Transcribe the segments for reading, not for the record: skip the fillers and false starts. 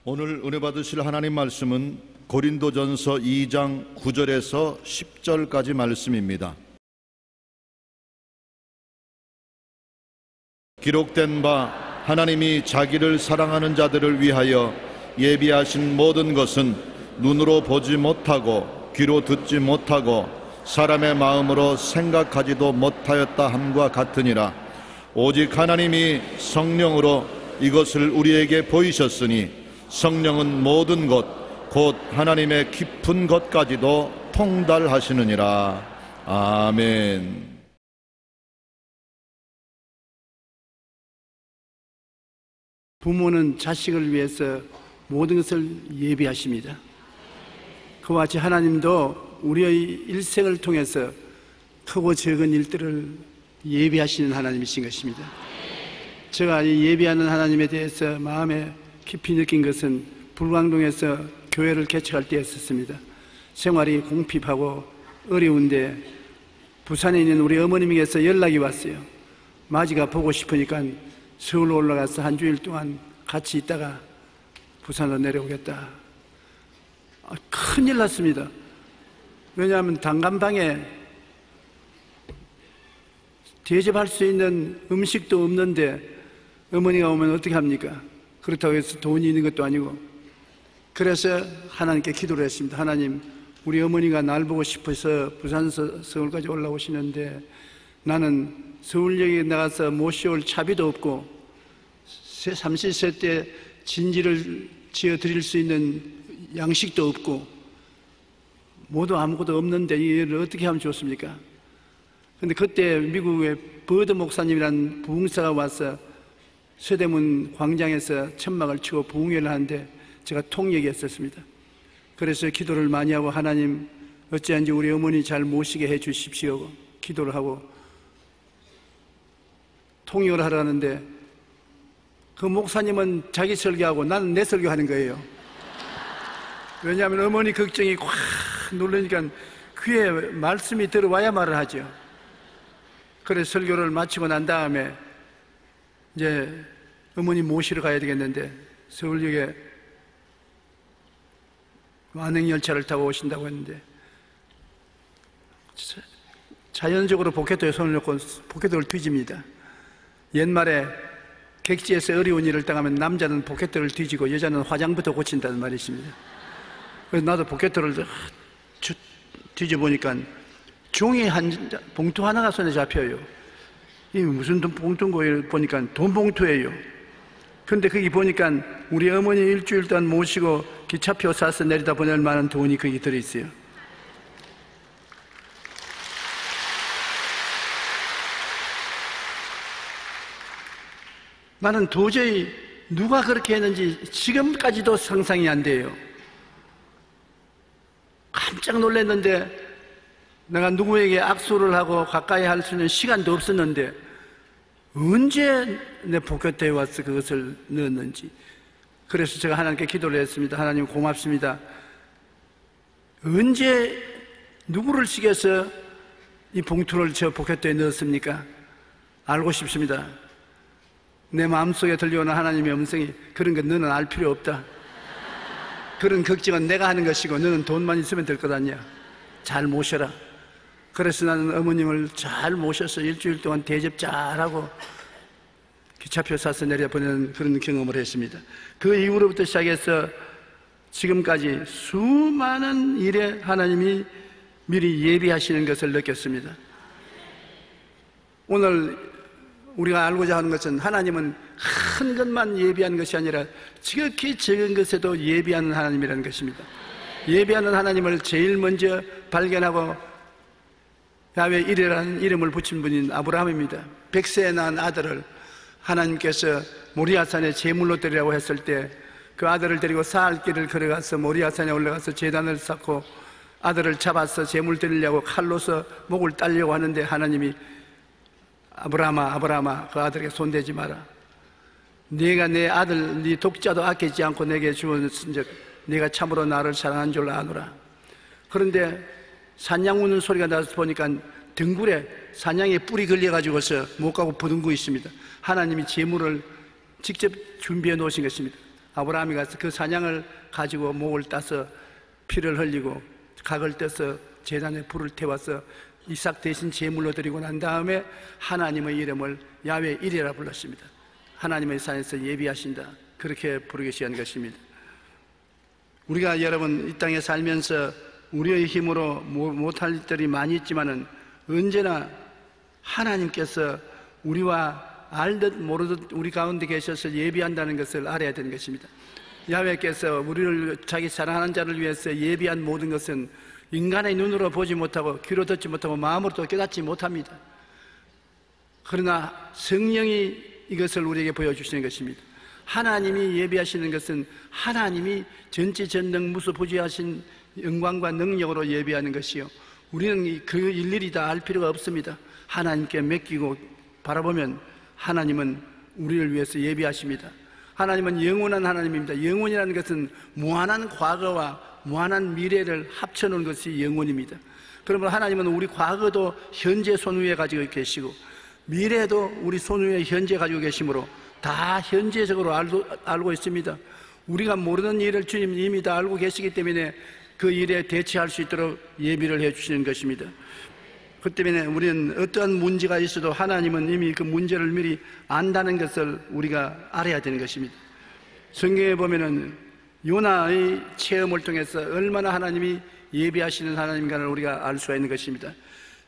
오늘 은혜 받으실 하나님 말씀은 고린도전서 2장 9절에서 10절까지 말씀입니다. 기록된 바 하나님이 자기를 사랑하는 자들을 위하여 예비하신 모든 것은 눈으로 보지 못하고 귀로 듣지 못하고 사람의 마음으로 생각하지도 못하였다 함과 같으니라. 오직 하나님이 성령으로 이것을 우리에게 보이셨으니 성령은 모든 것 곧 하나님의 깊은 것까지도 통달하시느니라. 아멘. 부모는 자식을 위해서 모든 것을 예비하십니다. 그와 같이 하나님도 우리의 일생을 통해서 크고 적은 일들을 예비하시는 하나님이신 것입니다. 제가 이 예비하는 하나님에 대해서 마음에 깊이 느낀 것은 불광동에서 교회를 개척할 때였었습니다. 생활이 공핍하고 어려운데 부산에 있는 우리 어머님에게서 연락이 왔어요. 마지가 보고 싶으니까 서울로 올라가서 한 주일 동안 같이 있다가 부산으로 내려오겠다. 큰일 났습니다. 왜냐하면 단간방에 대접할 수 있는 음식도 없는데 어머니가 오면 어떻게 합니까? 그렇다고 해서 돈이 있는 것도 아니고. 그래서 하나님께 기도를 했습니다. 하나님, 우리 어머니가 날 보고 싶어서 부산에서 서울까지 올라오시는데 나는 서울역에 나가서 모셔올 차비도 없고 30세 때 진지를 지어드릴 수 있는 양식도 없고 모두 아무것도 없는데 이 일을 어떻게 하면 좋습니까? 근데 그때 미국의 버드 목사님이라는 부흥사가 와서 서대문 광장에서 천막을 치고 부흥회를 하는데 제가 통역했었습니다. 그래서 기도를 많이 하고 하나님 어찌한지 우리 어머니 잘 모시게 해 주십시오 기도를 하고 통역을 하러 가는데 그 목사님은 자기 설교하고 나는 내 설교하는 거예요. 왜냐하면 어머니 걱정이 확 누르니까 귀에 말씀이 들어와야 말을 하죠. 그래서 설교를 마치고 난 다음에 이제 어머니 모시러 가야 되겠는데 서울역에 완행열차를 타고 오신다고 했는데 자연적으로 포켓도에 손을 넣고 포켓도를 뒤집니다. 옛말에 객지에서 어려운 일을 당하면 남자는 포켓도를 뒤지고 여자는 화장부터 고친다는 말이 있습니다. 그래서 나도 포켓도를 뒤져보니까 종이 한 봉투 하나가 손에 잡혀요. 이게 무슨 봉투인고 보니까 돈 봉투예요. 근데 거기 보니까 우리 어머니 일주일 동안 모시고 기차표 사서 내리다 보낼 만한 돈이 거기 들어있어요. 나는 도저히 누가 그렇게 했는지 지금까지도 상상이 안 돼요. 깜짝 놀랐는데 내가 누구에게 악수를 하고 가까이 할 수 있는 시간도 없었는데 언제 내 포켓에 와서 그것을 넣었는지. 그래서 제가 하나님께 기도를 했습니다. 하나님 고맙습니다. 언제 누구를 시켜서 이 봉투를 저 포켓에 넣었습니까? 알고 싶습니다. 내 마음속에 들려오는 하나님의 음성이 그런 거 너는 알 필요 없다. 그런 걱정은 내가 하는 것이고 너는 돈만 있으면 될 것 아니야. 잘 모셔라. 그래서 나는 어머님을 잘 모셔서 일주일 동안 대접 잘하고 기차표 사서 내려보내는 그런 경험을 했습니다. 그 이후로부터 시작해서 지금까지 수많은 일에 하나님이 미리 예비하시는 것을 느꼈습니다. 오늘 우리가 알고자 하는 것은 하나님은 큰 것만 예비하는 것이 아니라 지극히 적은 것에도 예비하는 하나님이라는 것입니다. 예비하는 하나님을 제일 먼저 발견하고 야훼 이레라는 이름을 붙인 분인 아브라함입니다. 100세에 낳은 아들을 하나님께서 모리아산에 제물로 드리라고 했을 때 그 아들을 데리고 사흘 길을 걸어가서 모리아산에 올라가서 제단을 쌓고 아들을 잡아서 제물 드리려고 칼로서 목을 따려고 하는데 하나님이 아브라함아 아브라함아 그 아들에게 손대지 마라. 네가 내 아들 네 독자도 아끼지 않고 내게 주었은즉 네가 참으로 나를 사랑한 줄 아노라. 그런데 산양 우는 소리가 나서 보니까 등굴에 산양의 뿔이 걸려가지고서 못 가고 부둥고 있습니다. 하나님이 제물을 직접 준비해 놓으신 것입니다. 아브라함이 가서 그 사냥을 가지고 목을 따서 피를 흘리고 각을 떼서 제단에 불을 태워서 이삭 대신 제물로 드리고 난 다음에 하나님의 이름을 야훼 이레라 불렀습니다. 하나님의 산에서 예비하신다, 그렇게 부르기 시작한 것입니다. 우리가 여러분 이 땅에 살면서 우리의 힘으로 못할 일들이 많이 있지만은 언제나 하나님께서 우리와 알듯 모르듯 우리 가운데 계셔서 예비한다는 것을 알아야 되는 것입니다. 야훼께서 우리를 자기 사랑하는 자를 위해서 예비한 모든 것은 인간의 눈으로 보지 못하고 귀로 듣지 못하고 마음으로도 깨닫지 못합니다. 그러나 성령이 이것을 우리에게 보여주시는 것입니다. 하나님이 예비하시는 것은 하나님이 전지전능 무수부지하신 영광과 능력으로 예비하는 것이요, 우리는 그 일일이 다 알 필요가 없습니다. 하나님께 맡기고 바라보면 하나님은 우리를 위해서 예비하십니다. 하나님은 영원한 하나님입니다. 영원이라는 것은 무한한 과거와 무한한 미래를 합쳐놓은 것이 영원입니다. 그러므로 하나님은 우리 과거도 현재 손위에 가지고 계시고 미래도 우리 손위에 현재 가지고 계시므로 다 현재적으로 알고 있습니다. 우리가 모르는 일을 주님이 이미 다 알고 계시기 때문에 그 일에 대처할 수 있도록 예비를 해주시는 것입니다. 그 때문에 우리는 어떠한 문제가 있어도 하나님은 이미 그 문제를 미리 안다는 것을 우리가 알아야 되는 것입니다. 성경에 보면은 요나의 체험을 통해서 얼마나 하나님이 예비하시는 하나님인가를 우리가 알 수가 있는 것입니다.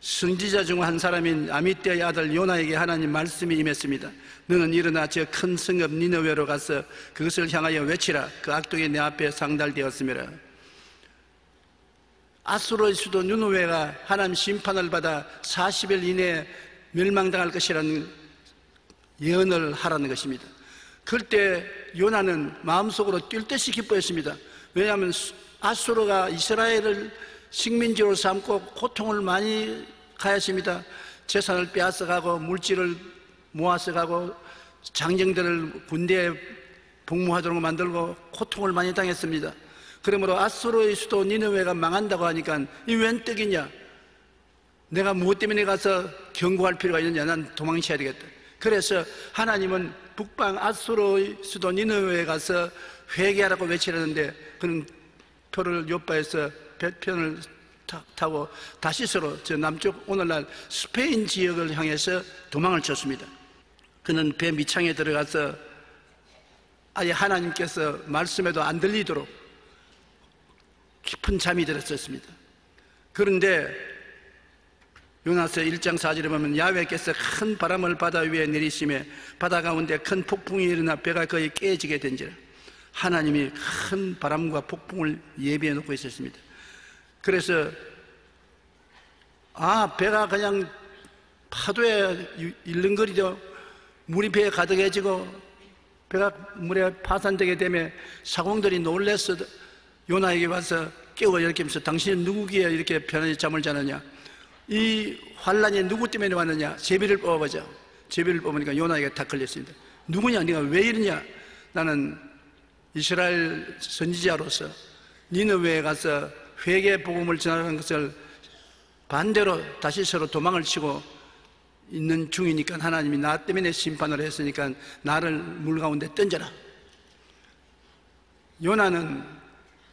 선지자 중 한 사람인 아미떼의 아들 요나에게 하나님 말씀이 임했습니다. 너는 일어나 저 큰 성읍 니느웨로 가서 그것을 향하여 외치라. 그 악독이 내 앞에 상달되었음이라. 아수르의 수도 니느웨가 하나님 심판을 받아 40일 이내에 멸망당할 것이라는 예언을 하라는 것입니다. 그때 요나는 마음속으로 뛸 듯이 기뻐했습니다. 왜냐하면 아수르가 이스라엘을 식민지로 삼고 고통을 많이 가했습니다. 재산을 빼앗아가고 물질을 모아서가고 장정들을 군대에 복무하도록 만들고 고통을 많이 당했습니다. 그러므로 아수르의 수도 니느웨가 망한다고 하니까 이 웬 떡이냐, 내가 무엇 때문에 가서 경고할 필요가 있느냐, 난 도망쳐야 되겠다. 그래서 하나님은 북방 아수르의 수도 니느웨에 가서 회개하라고 외치라는데 그는 표를 요바에서 배편을 타고 다시스로 저 남쪽 오늘날 스페인 지역을 향해서 도망을 쳤습니다. 그는 배 밑창에 들어가서 아예 하나님께서 말씀해도 안 들리도록 깊은 잠이 들었었습니다. 그런데 요나서 1장 4절에 보면 야훼께서 큰 바람을 바다 위에 내리시매 바다 가운데 큰 폭풍이 일어나 배가 거의 깨지게 된지라. 하나님이 큰 바람과 폭풍을 예비해 놓고 있었습니다. 그래서 배가 그냥 파도에 일렁거리죠. 물이 배에 가득해지고 배가 물에 파산되게 되면 사공들이 놀라서 요나에게 와서 깨워 이렇게 하면서 당신은 누구기에 이렇게 편안히 잠을 자느냐, 이 환란이 누구 때문에 왔느냐, 제비를 뽑아보자. 제비를 뽑으니까 요나에게 다 걸렸습니다. 누구냐, 네가 왜 이러냐. 나는 이스라엘 선지자로서 니느웨에 가서 회개 복음을 전하는 것을 반대로 다시 서로 도망을 치고 있는 중이니까 하나님이 나 때문에 심판을 했으니까 나를 물 가운데 던져라. 요나는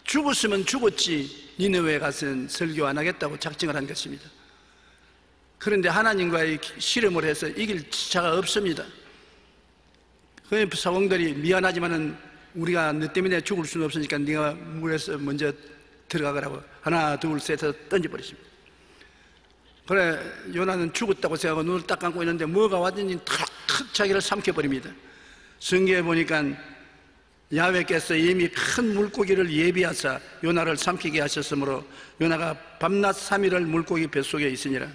죽었으면 죽었지 니느웨에 가서는 설교 안 하겠다고 작정을 한 것입니다. 그런데 하나님과의 실험을 해서 이길 자가 없습니다. 그 사공들이 미안하지만은 우리가 너 때문에 죽을 수는 없으니까 네가 물에서 먼저 들어가거라고 하나 둘 셋 해서 던져버렸습니다. 그래 요나는 죽었다고 생각하고 눈을 딱 감고 있는데 뭐가 왔든지 탁 자기를 삼켜버립니다. 성경에 보니까 야훼께서 이미 큰 물고기를 예비하사 요나를 삼키게 하셨으므로 요나가 밤낮 3일을 물고기 뱃속에 있으니라.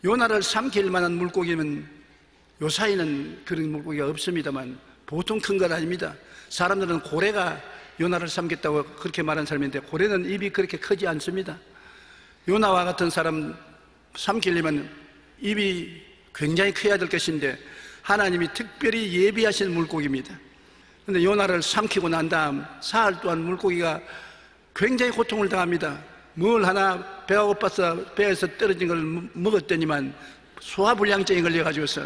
요나를 삼킬 만한 물고기는 요사이는 그런 물고기가 없습니다만 보통 큰 건 아닙니다. 사람들은 고래가 요나를 삼켰다고 그렇게 말하는 사람인데 고래는 입이 그렇게 크지 않습니다. 요나와 같은 사람 삼키려면 입이 굉장히 커야 될 것인데 하나님이 특별히 예비하신 물고기입니다. 그런데 요나를 삼키고 난 다음 사흘 동안 물고기가 굉장히 고통을 당합니다. 뭘 하나 배가 고파서 배에서 떨어진 걸 먹었더니만 소화불량증이 걸려가지고서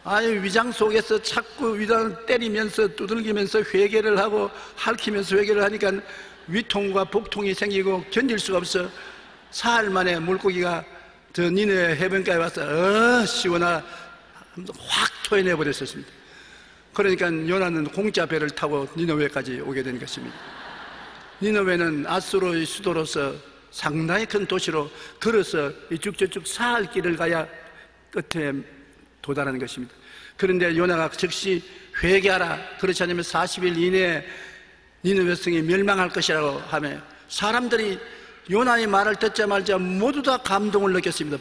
아유, 위장 속에서 자꾸 위장을 때리면서 두들기면서 회개를 하고 핥히면서 회개를 하니까 위통과 복통이 생기고 견딜 수가 없어. 사흘 만에 물고기가 저 니네 해변가에 와서 시원하 확 토해내 버렸었습니다. 그러니까 요나는 공짜 배를 타고 니느웨까지 오게 된 것입니다. 니느웨는 아수르의 수도로서 상당히 큰 도시로 걸어서 이쪽 저쪽 사흘 길을 가야 끝에 도달하는 것입니다. 그런데 요나가 즉시 회개하라, 그렇지 않으면 40일 이내에 니느웨 성이 멸망할 것이라고 하며 사람들이 요나의 말을 듣자마자 모두 다 감동을 느꼈습니다.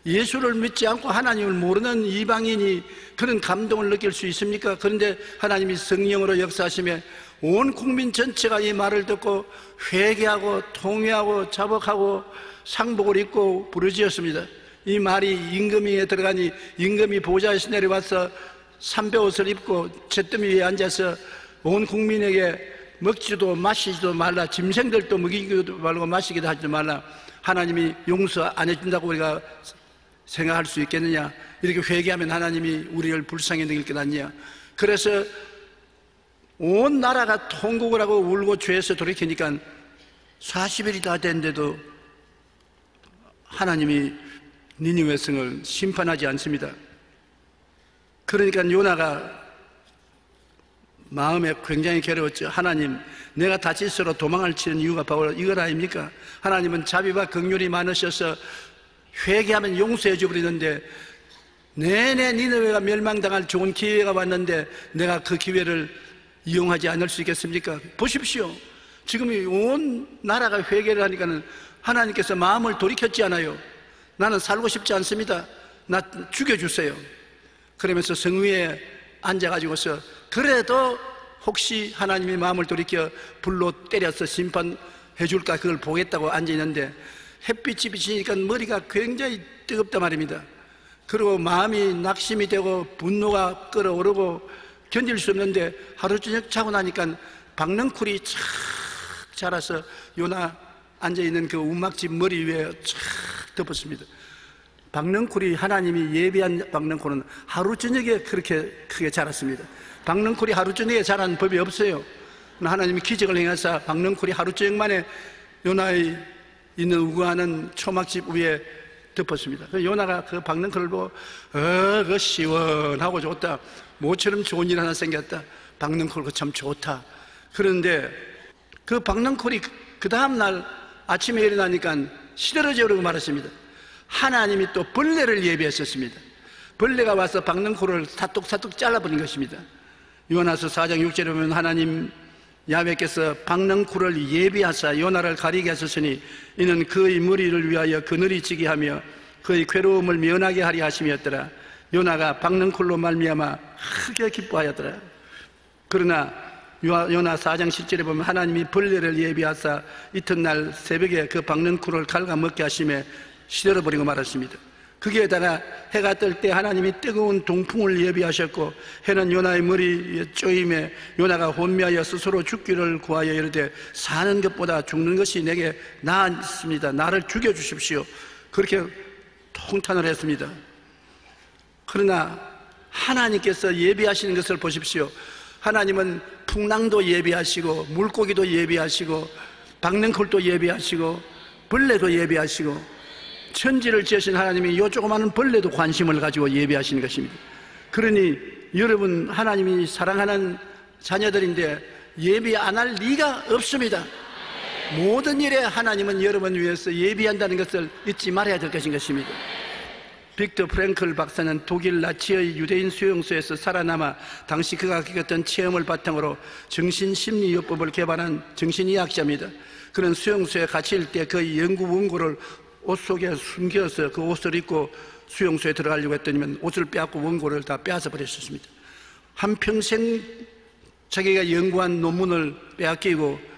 예수를 믿지 않고 하나님을 모르는 이방인이 그런 감동을 느낄 수 있습니까? 그런데 하나님이 성령으로 역사하시며 온 국민 전체가 이 말을 듣고 회개하고 통회하고 자복하고 상복을 입고 부르짖었습니다. 이 말이 임금위에 들어가니 임금이 보좌에서 내려와서 삼배옷을 입고 잿더미 위에 앉아서 온 국민에게 먹지도 마시지도 말라, 짐승들도 먹이기도 말고 마시기도 하지 말라, 하나님이 용서 안 해준다고 우리가 생각할 수 있겠느냐? 이렇게 회개하면 하나님이 우리를 불쌍히 여길 게 낫냐? 그래서 온 나라가 통곡을 하고 울고 죄에서 돌이키니까 40일이 다 됐는데도 하나님이 니느웨 성을 심판하지 않습니다. 그러니까 요나가 마음에 굉장히 괴로웠죠. 하나님, 내가 다시스로 도망을 치는 이유가 바로 이걸 아닙니까? 하나님은 자비와 긍휼이 많으셔서 회개하면 용서해 주버리는데 내내 니느웨가 멸망당할 좋은 기회가 왔는데 내가 그 기회를 이용하지 않을 수 있겠습니까? 보십시오. 지금 온 나라가 회개를 하니까는 하나님께서 마음을 돌이켰지 않아요. 나는 살고 싶지 않습니다. 나 죽여주세요. 그러면서 성 위에 앉아가지고서 그래도 혹시 하나님의 마음을 돌이켜 불로 때려서 심판해 줄까 그걸 보겠다고 앉아있는데 햇빛이 비치니까 머리가 굉장히 뜨겁단 말입니다. 그리고 마음이 낙심이 되고 분노가 끓어오르고 견딜 수 없는데 하루 저녁 자고 나니까 박넝쿨이 착 자라서 요나 앉아있는 그 움막집 머리 위에 착 덮었습니다. 박넝쿨이 하나님이 예비한 박넝쿨은 하루 저녁에 그렇게 크게 자랐습니다. 박넝쿨이 하루 저녁에 자라는 법이 없어요. 하나님이 기적을 행하사 박넝쿨이 하루 저녁 만에 요나의 있는 우거하는 초막집 위에 덮었습니다. 요나가 그 박넝쿨을 보고 그 시원하고 좋다, 모처럼 좋은 일 하나 생겼다, 박넝쿨 그 참 좋다. 그런데 그 박넝쿨이 그 다음날 아침에 일어나니까 시들어져 오르고 말았습니다. 하나님이 또 벌레를 예비했었습니다. 벌레가 와서 박넝쿨을 사뚝사뚝 잘라버린 것입니다. 요나서 4장 6절에 보면 하나님 야훼께서 박넝쿨을 예비하사 요나를 가리게 하셨으니 이는 그의 머리를 위하여 그늘이 지게 하며 그의 괴로움을 면하게 하리 하심이었더라. 요나가 박넝쿨로 말미암아 크게 기뻐하였더라. 그러나 요나 4장 10절에 보면 하나님이 벌레를 예비하사 이튿날 새벽에 그 박넝쿨을 갉아먹게 하심에 시들어버리고 말았습니다. 거기에다가 해가 뜰 때 하나님이 뜨거운 동풍을 예비하셨고 해는 요나의 머리에 쪼임에 요나가 혼미하여 스스로 죽기를 구하여 이르되 사는 것보다 죽는 것이 내게 나았습니다. 나를 죽여주십시오. 그렇게 통탄을 했습니다. 그러나 하나님께서 예비하시는 것을 보십시오. 하나님은 풍랑도 예비하시고 물고기도 예비하시고 박넝쿨도 예비하시고 벌레도 예비하시고 천지를 지으신 하나님이 요 조그마한 벌레도 관심을 가지고 예비하시는 것입니다. 그러니 여러분 하나님이 사랑하는 자녀들인데 예비 안 할 리가 없습니다. 모든 일에 하나님은 여러분을 위해서 예비한다는 것을 잊지 말아야 될 것인 것입니다. 빅터 프랭클 박사는 독일 나치의 유대인 수용소에서 살아남아 당시 그가 겪었던 체험을 바탕으로 정신심리요법을 개발한 정신의학자입니다. 그는 수용소에 갇힐 때 그의 연구 원고를 옷 속에 숨겨서 그 옷을 입고 수용소에 들어가려고 했더니 옷을 빼앗고 원고를 다 빼앗아 버렸습니다. 한평생 자기가 연구한 논문을 빼앗기고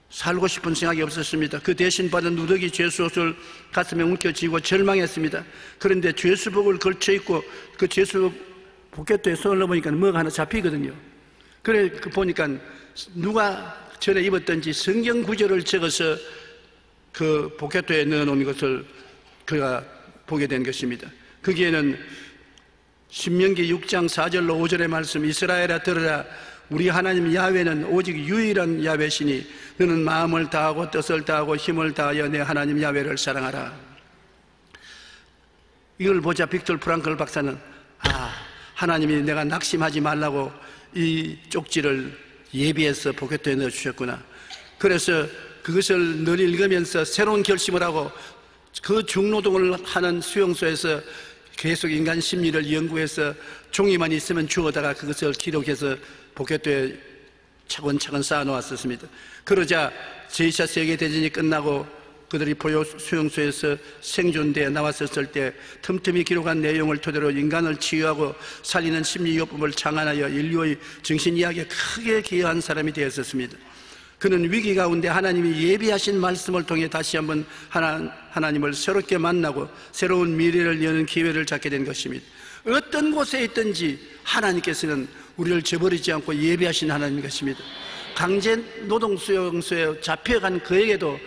살고 싶은 생각이 없었습니다. 그 대신 받은 누더기 죄수옷을 가슴에 움켜쥐고 절망했습니다. 그런데 죄수복을 걸쳐 입고 그 죄수복 포켓에 손을 넣어보니까 뭐가 하나 잡히거든요. 그래 보니까 누가 전에 입었던지 성경 구절을 적어서 그 포켓에 넣어놓은 것을 그가 보게 된 것입니다. 거기에는 신명기 6장 4절로 5절의 말씀, 이스라엘아 들으라. 우리 하나님 야훼는 오직 유일한 야훼시니 너는 마음을 다하고 뜻을 다하고 힘을 다하여 내 하나님 야훼를 사랑하라. 이걸 보자 빅tor 프랑클 박사는 하나님이 내가 낙심하지 말라고 이 쪽지를 예비해서 포켓토에 넣어주셨구나. 그래서 그것을 늘 읽으면서 새로운 결심을 하고 그 중노동을 하는 수용소에서 계속 인간 심리를 연구해서 종이만 있으면 주워다가 그것을 기록해서 포켓토에 차근차근 쌓아놓았었습니다. 그러자 제2차 세계대전이 끝나고 그들이 포로 수용소에서 생존대에 나왔었을 때 틈틈이 기록한 내용을 토대로 인간을 치유하고 살리는 심리요법을 창안하여 인류의 정신이야기에 크게 기여한 사람이 되었었습니다. 그는 위기 가운데 하나님이 예비하신 말씀을 통해 다시 한번 하나님을 새롭게 만나고 새로운 미래를 여는 기회를 갖게 된 것입니다. 어떤 곳에 있든지 하나님께서는 우리를 저버리지 않고 예비하신 하나님인 것입니다. 강제 노동수용소에 잡혀간 그에게도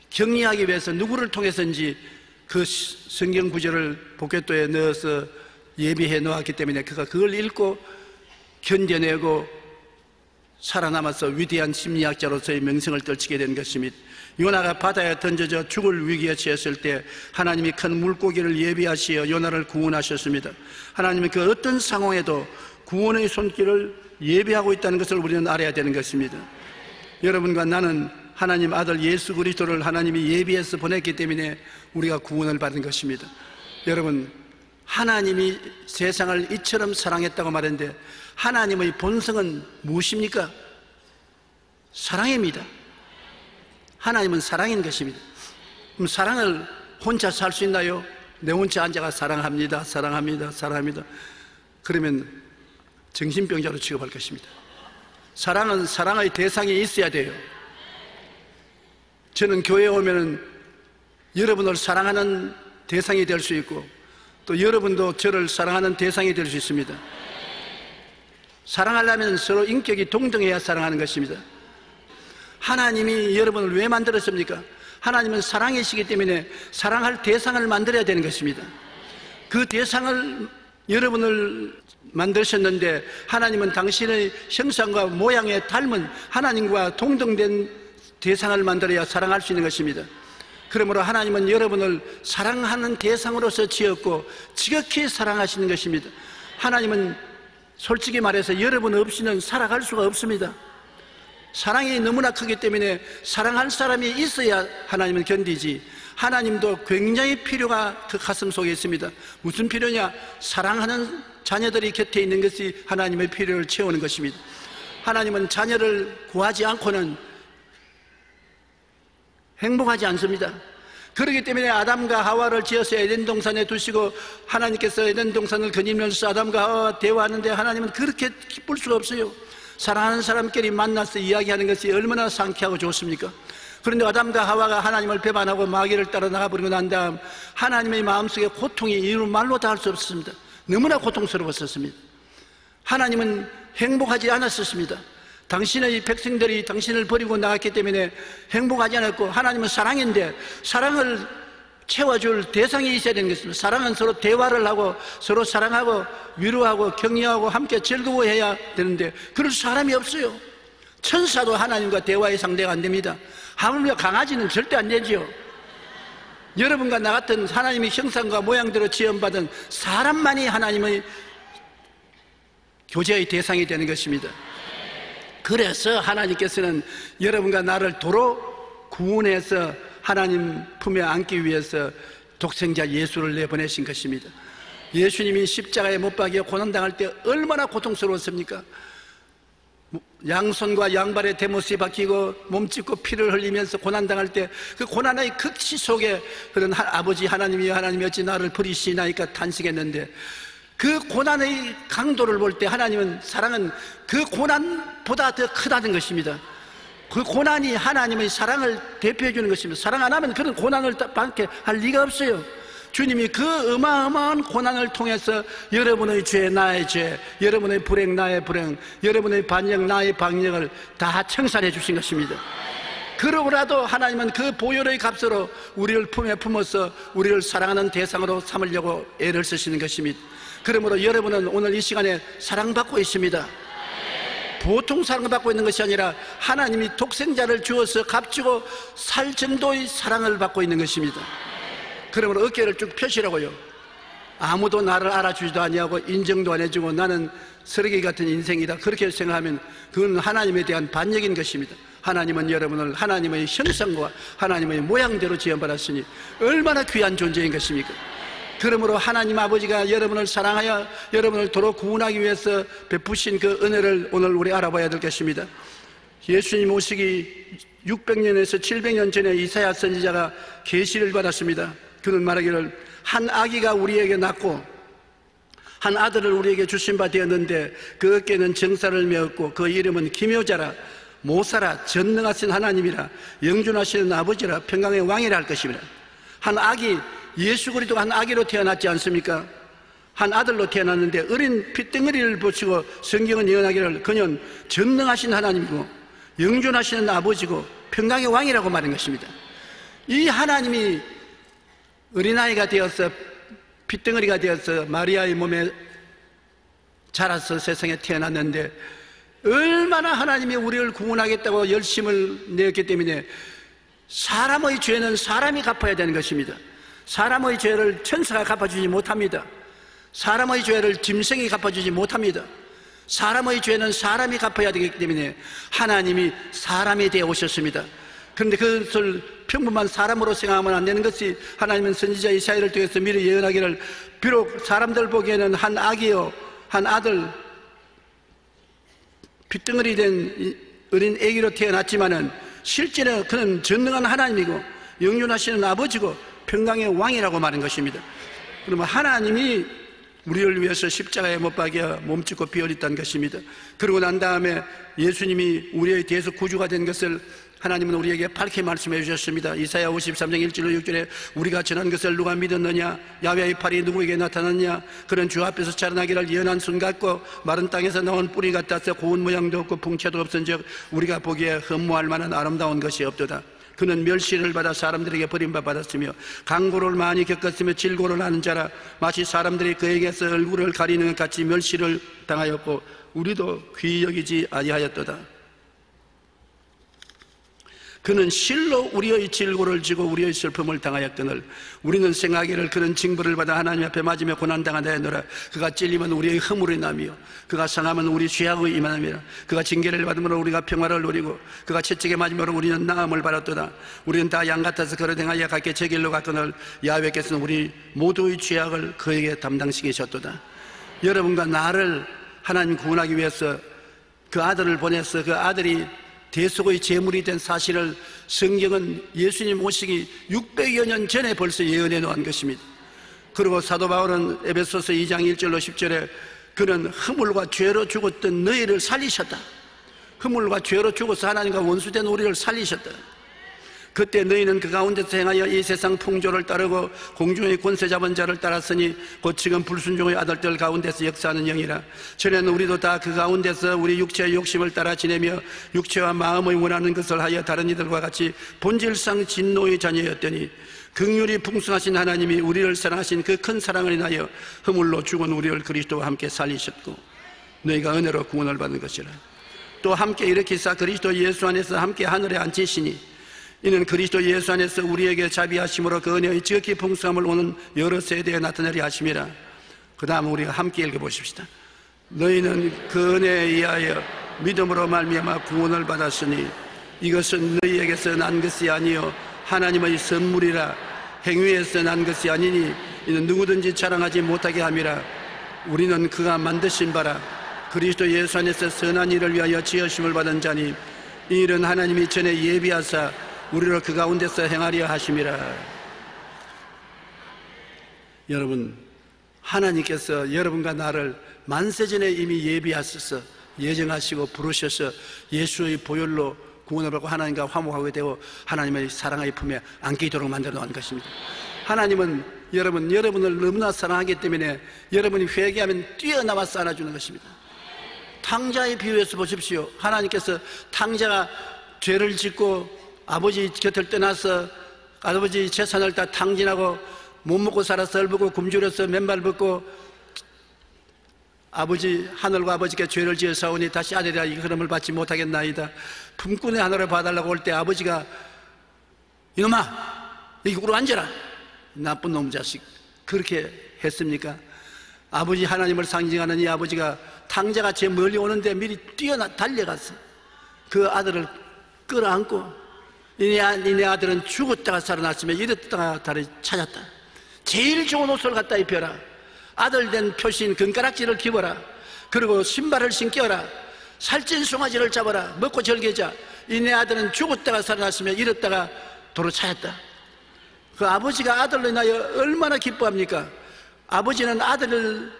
격리하기 위해서 누구를 통해서인지 그 성경 구절을 포켓토에 넣어서 예비해 놓았기 때문에 그가 그걸 읽고 견뎌내고 살아남아서 위대한 심리학자로서의 명성을 떨치게 된 것입니다. 요나가 바다에 던져져 죽을 위기에 처했을 때 하나님이 큰 물고기를 예비하시어 요나를 구원하셨습니다. 하나님은 그 어떤 상황에도 구원의 손길을 예비하고 있다는 것을 우리는 알아야 되는 것입니다. 여러분과 나는 하나님 아들 예수 그리스도를 하나님이 예비해서 보냈기 때문에 우리가 구원을 받은 것입니다. 여러분, 하나님이 세상을 이처럼 사랑했다고 말했는데 하나님의 본성은 무엇입니까? 사랑입니다. 하나님은 사랑인 것입니다. 그럼 사랑을 혼자 살 수 있나요? 내 혼자 앉아가 사랑합니다, 사랑합니다, 사랑합니다. 그러면 정신병자로 취급할 것입니다. 사랑은 사랑의 대상이 있어야 돼요. 저는 교회에 오면은 여러분을 사랑하는 대상이 될 수 있고 또 여러분도 저를 사랑하는 대상이 될 수 있습니다. 사랑하려면 서로 인격이 동등해야 사랑하는 것입니다. 하나님이 여러분을 왜 만들었습니까? 하나님은 사랑이시기 때문에 사랑할 대상을 만들어야 되는 것입니다. 그 대상을 여러분을 만드셨는데 하나님은 당신의 형상과 모양에 닮은 하나님과 동등된 대상을 만들어야 사랑할 수 있는 것입니다. 그러므로 하나님은 여러분을 사랑하는 대상으로서 지었고 지극히 사랑하시는 것입니다. 하나님은 솔직히 말해서 여러분 없이는 살아갈 수가 없습니다. 사랑이 너무나 크기 때문에 사랑할 사람이 있어야 하나님은 견디지. 하나님도 굉장히 필요가 그 가슴 속에 있습니다. 무슨 필요냐? 사랑하는 자녀들이 곁에 있는 것이 하나님의 필요를 채우는 것입니다. 하나님은 자녀를 구하지 않고는 행복하지 않습니다. 그렇기 때문에 아담과 하와를 지어서 에덴 동산에 두시고 하나님께서 에덴 동산을 거니면서 아담과 하와와 대화하는데 하나님은 그렇게 기쁠 수가 없어요. 사랑하는 사람끼리 만나서 이야기하는 것이 얼마나 상쾌하고 좋습니까? 그런데 아담과 하와가 하나님을 배반하고 마귀를 따라 나가버리고 난 다음 하나님의 마음속에 고통이 이루 말로 다 할 수 없었습니다. 너무나 고통스러웠었습니다. 하나님은 행복하지 않았었습니다. 당신의 백성들이 당신을 버리고 나갔기 때문에 행복하지 않았고 하나님은 사랑인데 사랑을 채워줄 대상이 있어야 되는 것입니다. 사랑은 서로 대화를 하고 서로 사랑하고 위로하고 격려하고 함께 즐거워해야 되는데 그럴 사람이 없어요. 천사도 하나님과 대화의 상대가 안 됩니다. 하물며 강아지는 절대 안 되죠. 여러분과 나 같은 하나님의 형상과 모양대로 지음받은 사람만이 하나님의 교제의 대상이 되는 것입니다. 그래서 하나님께서는 여러분과 나를 도로 구원해서 하나님 품에 안기 위해서 독생자 예수를 내보내신 것입니다. 예수님이 십자가에 못 박여 고난당할 때 얼마나 고통스러웠습니까? 양손과 양발에 대못이 박히고 몸짓고 피를 흘리면서 고난당할 때 그 고난의 극치 속에 그런 아버지 하나님이 어찌 나를 버리시나이까 탄식했는데 그 고난의 강도를 볼 때 하나님은 사랑은 그 고난보다 더 크다는 것입니다. 그 고난이 하나님의 사랑을 대표해 주는 것입니다. 사랑 안 하면 그런 고난을 받게 할 리가 없어요. 주님이 그 어마어마한 고난을 통해서 여러분의 죄 나의 죄, 여러분의 불행 나의 불행, 여러분의 반역 나의 반역을 다 청산해 주신 것입니다. 그러고라도 하나님은 그 보혈의 값으로 우리를 품에 품어서 우리를 사랑하는 대상으로 삼으려고 애를 쓰시는 것입니다. 그러므로 여러분은 오늘 이 시간에 사랑받고 있습니다. 보통 사랑받고 있는 것이 아니라 하나님이 독생자를 주어서 값주고 살 정도의 사랑을 받고 있는 것입니다. 그러므로 어깨를 쭉 펴시라고요. 아무도 나를 알아주지도 아니하고 인정도 안 해주고 나는 쓰레기 같은 인생이다, 그렇게 생각하면 그건 하나님에 대한 반역인 것입니다. 하나님은 여러분을 하나님의 형상과 하나님의 모양대로 지음받았으니 얼마나 귀한 존재인 것입니까? 그러므로 하나님 아버지가 여러분을 사랑하여 여러분을 도로 구원하기 위해서 베푸신 그 은혜를 오늘 우리 알아봐야 될 것입니다. 예수님 오시기 600년에서 700년 전에 이사야 선지자가 계시를 받았습니다. 그는 말하기를 한 아기가 우리에게 낳고 한 아들을 우리에게 주신 바 되었는데 그 어깨는 정사를 메었고 그 이름은 기묘자라 모사라 전능하신 하나님이라 영존하시는 아버지라 평강의 왕이라 할 것입니다. 한 아기, 예수 그리스도가 한 아기로 태어났지 않습니까? 한 아들로 태어났는데 어린 핏덩어리를 보시고 성경은 예언하기를 그는 전능하신 하나님이고 영존하시는 아버지고 평강의 왕이라고 말한 것입니다. 이 하나님이 어린아이가 되어서 핏덩어리가 되어서 마리아의 몸에 자라서 세상에 태어났는데 얼마나 하나님이 우리를 구원하겠다고 열심을 내었기 때문에 사람의 죄는 사람이 갚아야 되는 것입니다. 사람의 죄를 천사가 갚아주지 못합니다. 사람의 죄를 짐승이 갚아주지 못합니다. 사람의 죄는 사람이 갚아야 되기 때문에 하나님이 사람이 되어 오셨습니다. 그런데 그것을 평범한 사람으로 생각하면 안 되는 것이 하나님은 선지자 이사야를 통해서 미리 예언하기를 비록 사람들 보기에는 한 아기요 한 아들 핏덩어리 된 어린 아기로 태어났지만은 실제는 그는 전능한 하나님이고 영존하시는 아버지고 평강의 왕이라고 말한 것입니다. 그러면 하나님이 우리를 위해서 십자가에 못 박여 몸짓고 피 흘렸다는 것입니다. 그러고 난 다음에 예수님이 우리에 대해서 구주가 된 것을 하나님은 우리에게 밝게 말씀해 주셨습니다. 이사야 53장 1절로 6절에 우리가 전한 것을 누가 믿었느냐? 야훼의 팔이 누구에게 나타났냐? 그는 주 앞에서 자라나기를 예언한 순 같고 마른 땅에서 나온 뿌리 같아서 고운 모양도 없고 풍채도 없은즉 우리가 보기에 흠모할 만한 아름다운 것이 없도다. 그는 멸시를 받아 사람들에게 버림받았으며 강고를 많이 겪었으며 질고를 하는 자라 마치 사람들이 그에게서 얼굴을 가리는 것 같이 멸시를 당하였고 우리도 귀히 여기지 아니하였도다. 그는 실로 우리의 질고를 지고 우리의 슬픔을 당하였거늘 우리는 생각하기를 그는 징벌을 받아 하나님 앞에 맞으며 고난당한다 하노라. 그가 찔리면 우리의 허물이 나며 그가 상하면 우리 죄악의 이만함이라. 그가 징계를 받으므로 우리가 평화를 누리고 그가 채찍에 맞으므로 우리는 나음을 받았도다. 우리는 다 양 같아서 그를 행하여 각기 제 길로 갔거늘 야훼께서는 우리 모두의 죄악을 그에게 담당시키셨도다. 여러분과 나를 하나님 구원하기 위해서 그 아들을 보내서 그 아들이 대속의 제물이 된 사실을 성경은 예수님 오시기 600여 년 전에 벌써 예언해 놓은 것입니다. 그리고 사도 바울은 에베소서 2장 1절로 10절에 그는 허물과 죄로 죽었던 너희를 살리셨다. 허물과 죄로 죽어서 하나님과 원수된 우리를 살리셨다. 그때 너희는 그 가운데서 행하여 이 세상 풍조를 따르고 공중의 권세 잡은 자를 따랐으니 곧 지금 불순종의 아들들 가운데서 역사하는 영이라. 전에는 우리도 다 그 가운데서 우리 육체의 욕심을 따라 지내며 육체와 마음의 원하는 것을 하여 다른 이들과 같이 본질상 진노의 자녀였더니 긍휼이 풍성하신 하나님이 우리를 사랑하신 그 큰 사랑을 인하여 허물로 죽은 우리를 그리스도와 함께 살리셨고 너희가 은혜로 구원을 받는 것이라. 또 함께 일으키사 그리스도 예수 안에서 함께 하늘에 앉히시니 이는 그리스도 예수 안에서 우리에게 자비하심으로 그 은혜의 지극히 풍성함을 오는 여러 세대에 나타내려 하심이라. 그 다음 우리가 함께 읽어보십시다. 너희는 그 은혜에 의하여 믿음으로 말미암아 구원을 받았으니 이것은 너희에게서 난 것이 아니요 하나님의 선물이라. 행위에서 난 것이 아니니 이는 누구든지 자랑하지 못하게 함이라. 우리는 그가 만드신 바라 그리스도 예수 안에서 선한 일을 위하여 지으심을 받은 자니 이 일은 하나님이 전에 예비하사 우리를 그 가운데서 행하려 하심이라. 여러분, 하나님께서 여러분과 나를 만세전에 이미 예비하셔서 예정하시고 부르셔서 예수의 보혈로 구원을 받고 하나님과 화목하게 되고 하나님의 사랑의 품에 안기도록 만들어 놓은 것입니다. 하나님은 여러분을 너무나 사랑하기 때문에 여러분이 회개하면 뛰어나와서 안아주는 것입니다. 탕자의 비유에서 보십시오. 하나님께서 탕자가 죄를 짓고 아버지 곁을 떠나서 아버지 재산을 다 탕진하고 못 먹고 살아서 얼버고 굶주려서 맨발 벗고 아버지, 하늘과 아버지께 죄를 지어사오니 다시 아들이라 이 흐름을 받지 못하겠나이다. 품꾼의 하늘을 봐달라고 올 때 아버지가 이놈아 여기 꿇어 앉아라, 나쁜 놈 자식, 그렇게 했습니까? 아버지 하나님을 상징하는 이 아버지가 탕자가 멀리 오는데 미리 달려갔어. 그 아들을 끌어안고 이네 아들은 죽었다가 살아났으며 이랬다가 다시 찾았다. 제일 좋은 옷을 갖다 입혀라. 아들 된 표시인 금가락지를 입어라. 그리고 신발을 신겨라. 살찐 송아지를 잡아라. 먹고 즐기자. 이네 아들은 죽었다가 살아났으며 이랬다가 도로 찾았다. 그 아버지가 아들로 인하여 얼마나 기뻐합니까? 아버지는 아들을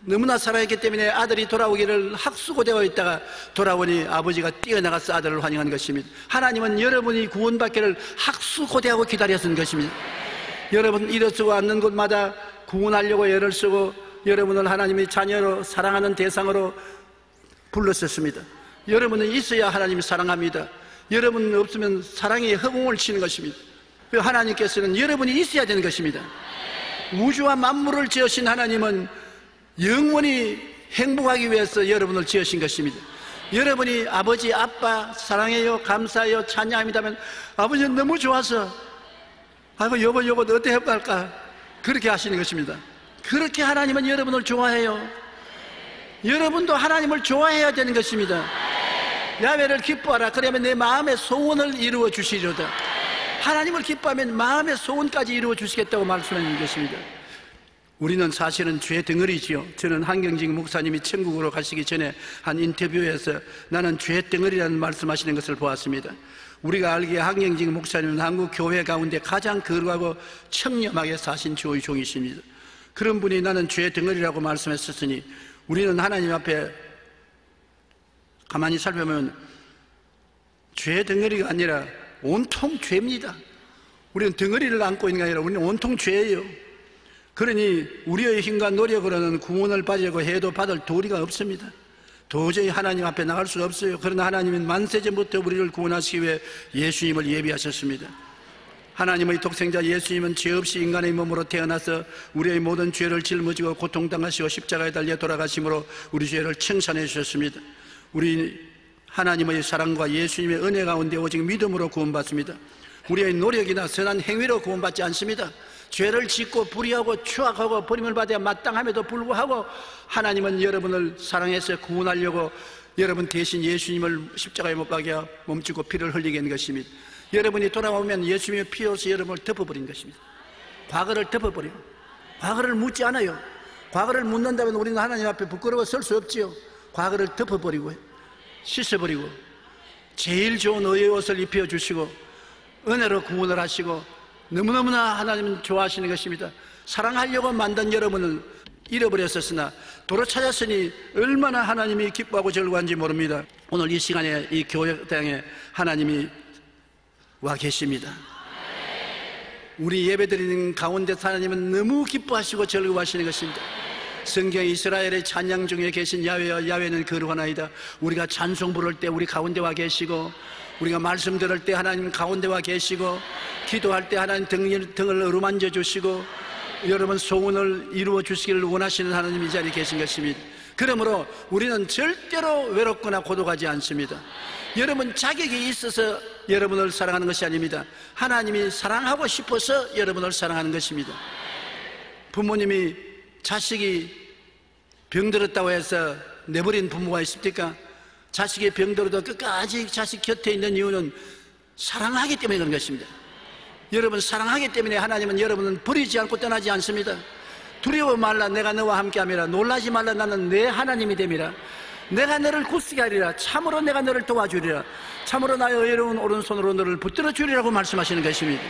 너무나 사랑했기 때문에 아들이 돌아오기를 학수고대하고 있다가 돌아오니 아버지가 뛰어나가서 아들을 환영한 것입니다. 하나님은 여러분이 구원받기를 학수고대하고 기다렸던 것입니다. 여러분 일어서고 앉는 곳마다 구원하려고 애를 쓰고 여러분을 하나님이 자녀로 사랑하는 대상으로 불렀었습니다. 여러분은 있어야 하나님이 사랑합니다. 여러분 없으면 사랑이 허공을 치는 것입니다. 하나님께서는 여러분이 있어야 되는 것입니다. 우주와 만물을 지으신 하나님은 영원히 행복하기 위해서 여러분을 지으신 것입니다. 여러분이 아버지, 아빠 사랑해요, 감사해요, 찬양합니다면 아버지는 너무 좋아서 아이고 여보 어떻게 해볼까 그렇게 하시는 것입니다. 그렇게 하나님은 여러분을 좋아해요. 여러분도 하나님을 좋아해야 되는 것입니다. 야훼를 기뻐하라. 그러면 내 마음의 소원을 이루어 주시리로다. 하나님을 기뻐하면 마음의 소원까지 이루어 주시겠다고 말씀하는 것입니다. 우리는 사실은 죄 덩어리지요. 저는 한경직 목사님이 천국으로 가시기 전에 한 인터뷰에서 나는 죄 덩어리라는 말씀하시는 것을 보았습니다. 우리가 알기에 한경직 목사님은 한국 교회 가운데 가장 거룩하고 청렴하게 사신 주의 종이십니다. 그런 분이 나는 죄 덩어리라고 말씀했었으니 우리는 하나님 앞에 가만히 살펴보면 죄 덩어리가 아니라 온통 죄입니다. 우리는 덩어리를 안고 있는 게 아니라 우리는 온통 죄예요. 그러니 우리의 힘과 노력으로는 구원을 받으려고 해도 받을 도리가 없습니다. 도저히 하나님 앞에 나갈 수가 없어요. 그러나 하나님은 만세전부터 우리를 구원하시기 위해 예수님을 예비하셨습니다. 하나님의 독생자 예수님은 죄 없이 인간의 몸으로 태어나서 우리의 모든 죄를 짊어지고 고통당하시고 십자가에 달려 돌아가심으로 우리 죄를 청산해 주셨습니다. 우리 하나님의 사랑과 예수님의 은혜 가운데 오직 믿음으로 구원받습니다. 우리의 노력이나 선한 행위로 구원받지 않습니다. 죄를 짓고 불의하고 추악하고 버림을 받아야 마땅함에도 불구하고 하나님은 여러분을 사랑해서 구원하려고 여러분 대신 예수님을 십자가에 못 박여 몸주고 피를 흘리게 한 것입니다. 여러분이 돌아오면 예수님의 피로서 여러분을 덮어버린 것입니다. 과거를 덮어버려요. 과거를 묻지 않아요. 과거를 묻는다면 우리는 하나님 앞에 부끄러워 설 수 없지요. 과거를 덮어버리고 씻어버리고 제일 좋은 의의 옷을 입혀주시고 은혜로 구원을 하시고 너무너무나 하나님은 좋아하시는 것입니다. 사랑하려고 만든 여러분을 잃어버렸었으나 도로 찾았으니 얼마나 하나님이 기뻐하고 즐거워한지 모릅니다. 오늘 이 시간에 이 교회당에 하나님이 와 계십니다. 우리 예배드리는 가운데 하나님은 너무 기뻐하시고 즐거워하시는 것입니다. 성경 이스라엘의 찬양 중에 계신 야훼여 야훼는 거룩하나이다. 우리가 찬송 부를 때 우리 가운데 와 계시고 우리가 말씀 들을 때 하나님 가운데 와 계시고 기도할 때 하나님 등을 어루만져 주시고 여러분 소원을 이루어 주시기를 원하시는 하나님이 이 자리에 계신 것입니다. 그러므로 우리는 절대로 외롭거나 고독하지 않습니다. 여러분 자격이 있어서 여러분을 사랑하는 것이 아닙니다. 하나님이 사랑하고 싶어서 여러분을 사랑하는 것입니다. 부모님이 자식이 병들었다고 해서 내버린 부모가 있습니까? 자식이 병들어도 끝까지 자식 곁에 있는 이유는 사랑하기 때문에 그런 것입니다. 여러분 사랑하기 때문에 하나님은 여러분은 버리지 않고 떠나지 않습니다. 두려워 말라 내가 너와 함께함이라. 놀라지 말라 나는 내 하나님이 됨이라. 내가 너를 굳세게 하리라. 참으로 내가 너를 도와주리라. 참으로 나의 의로운 오른손으로 너를 붙들어 주리라고 말씀하시는 것입니다.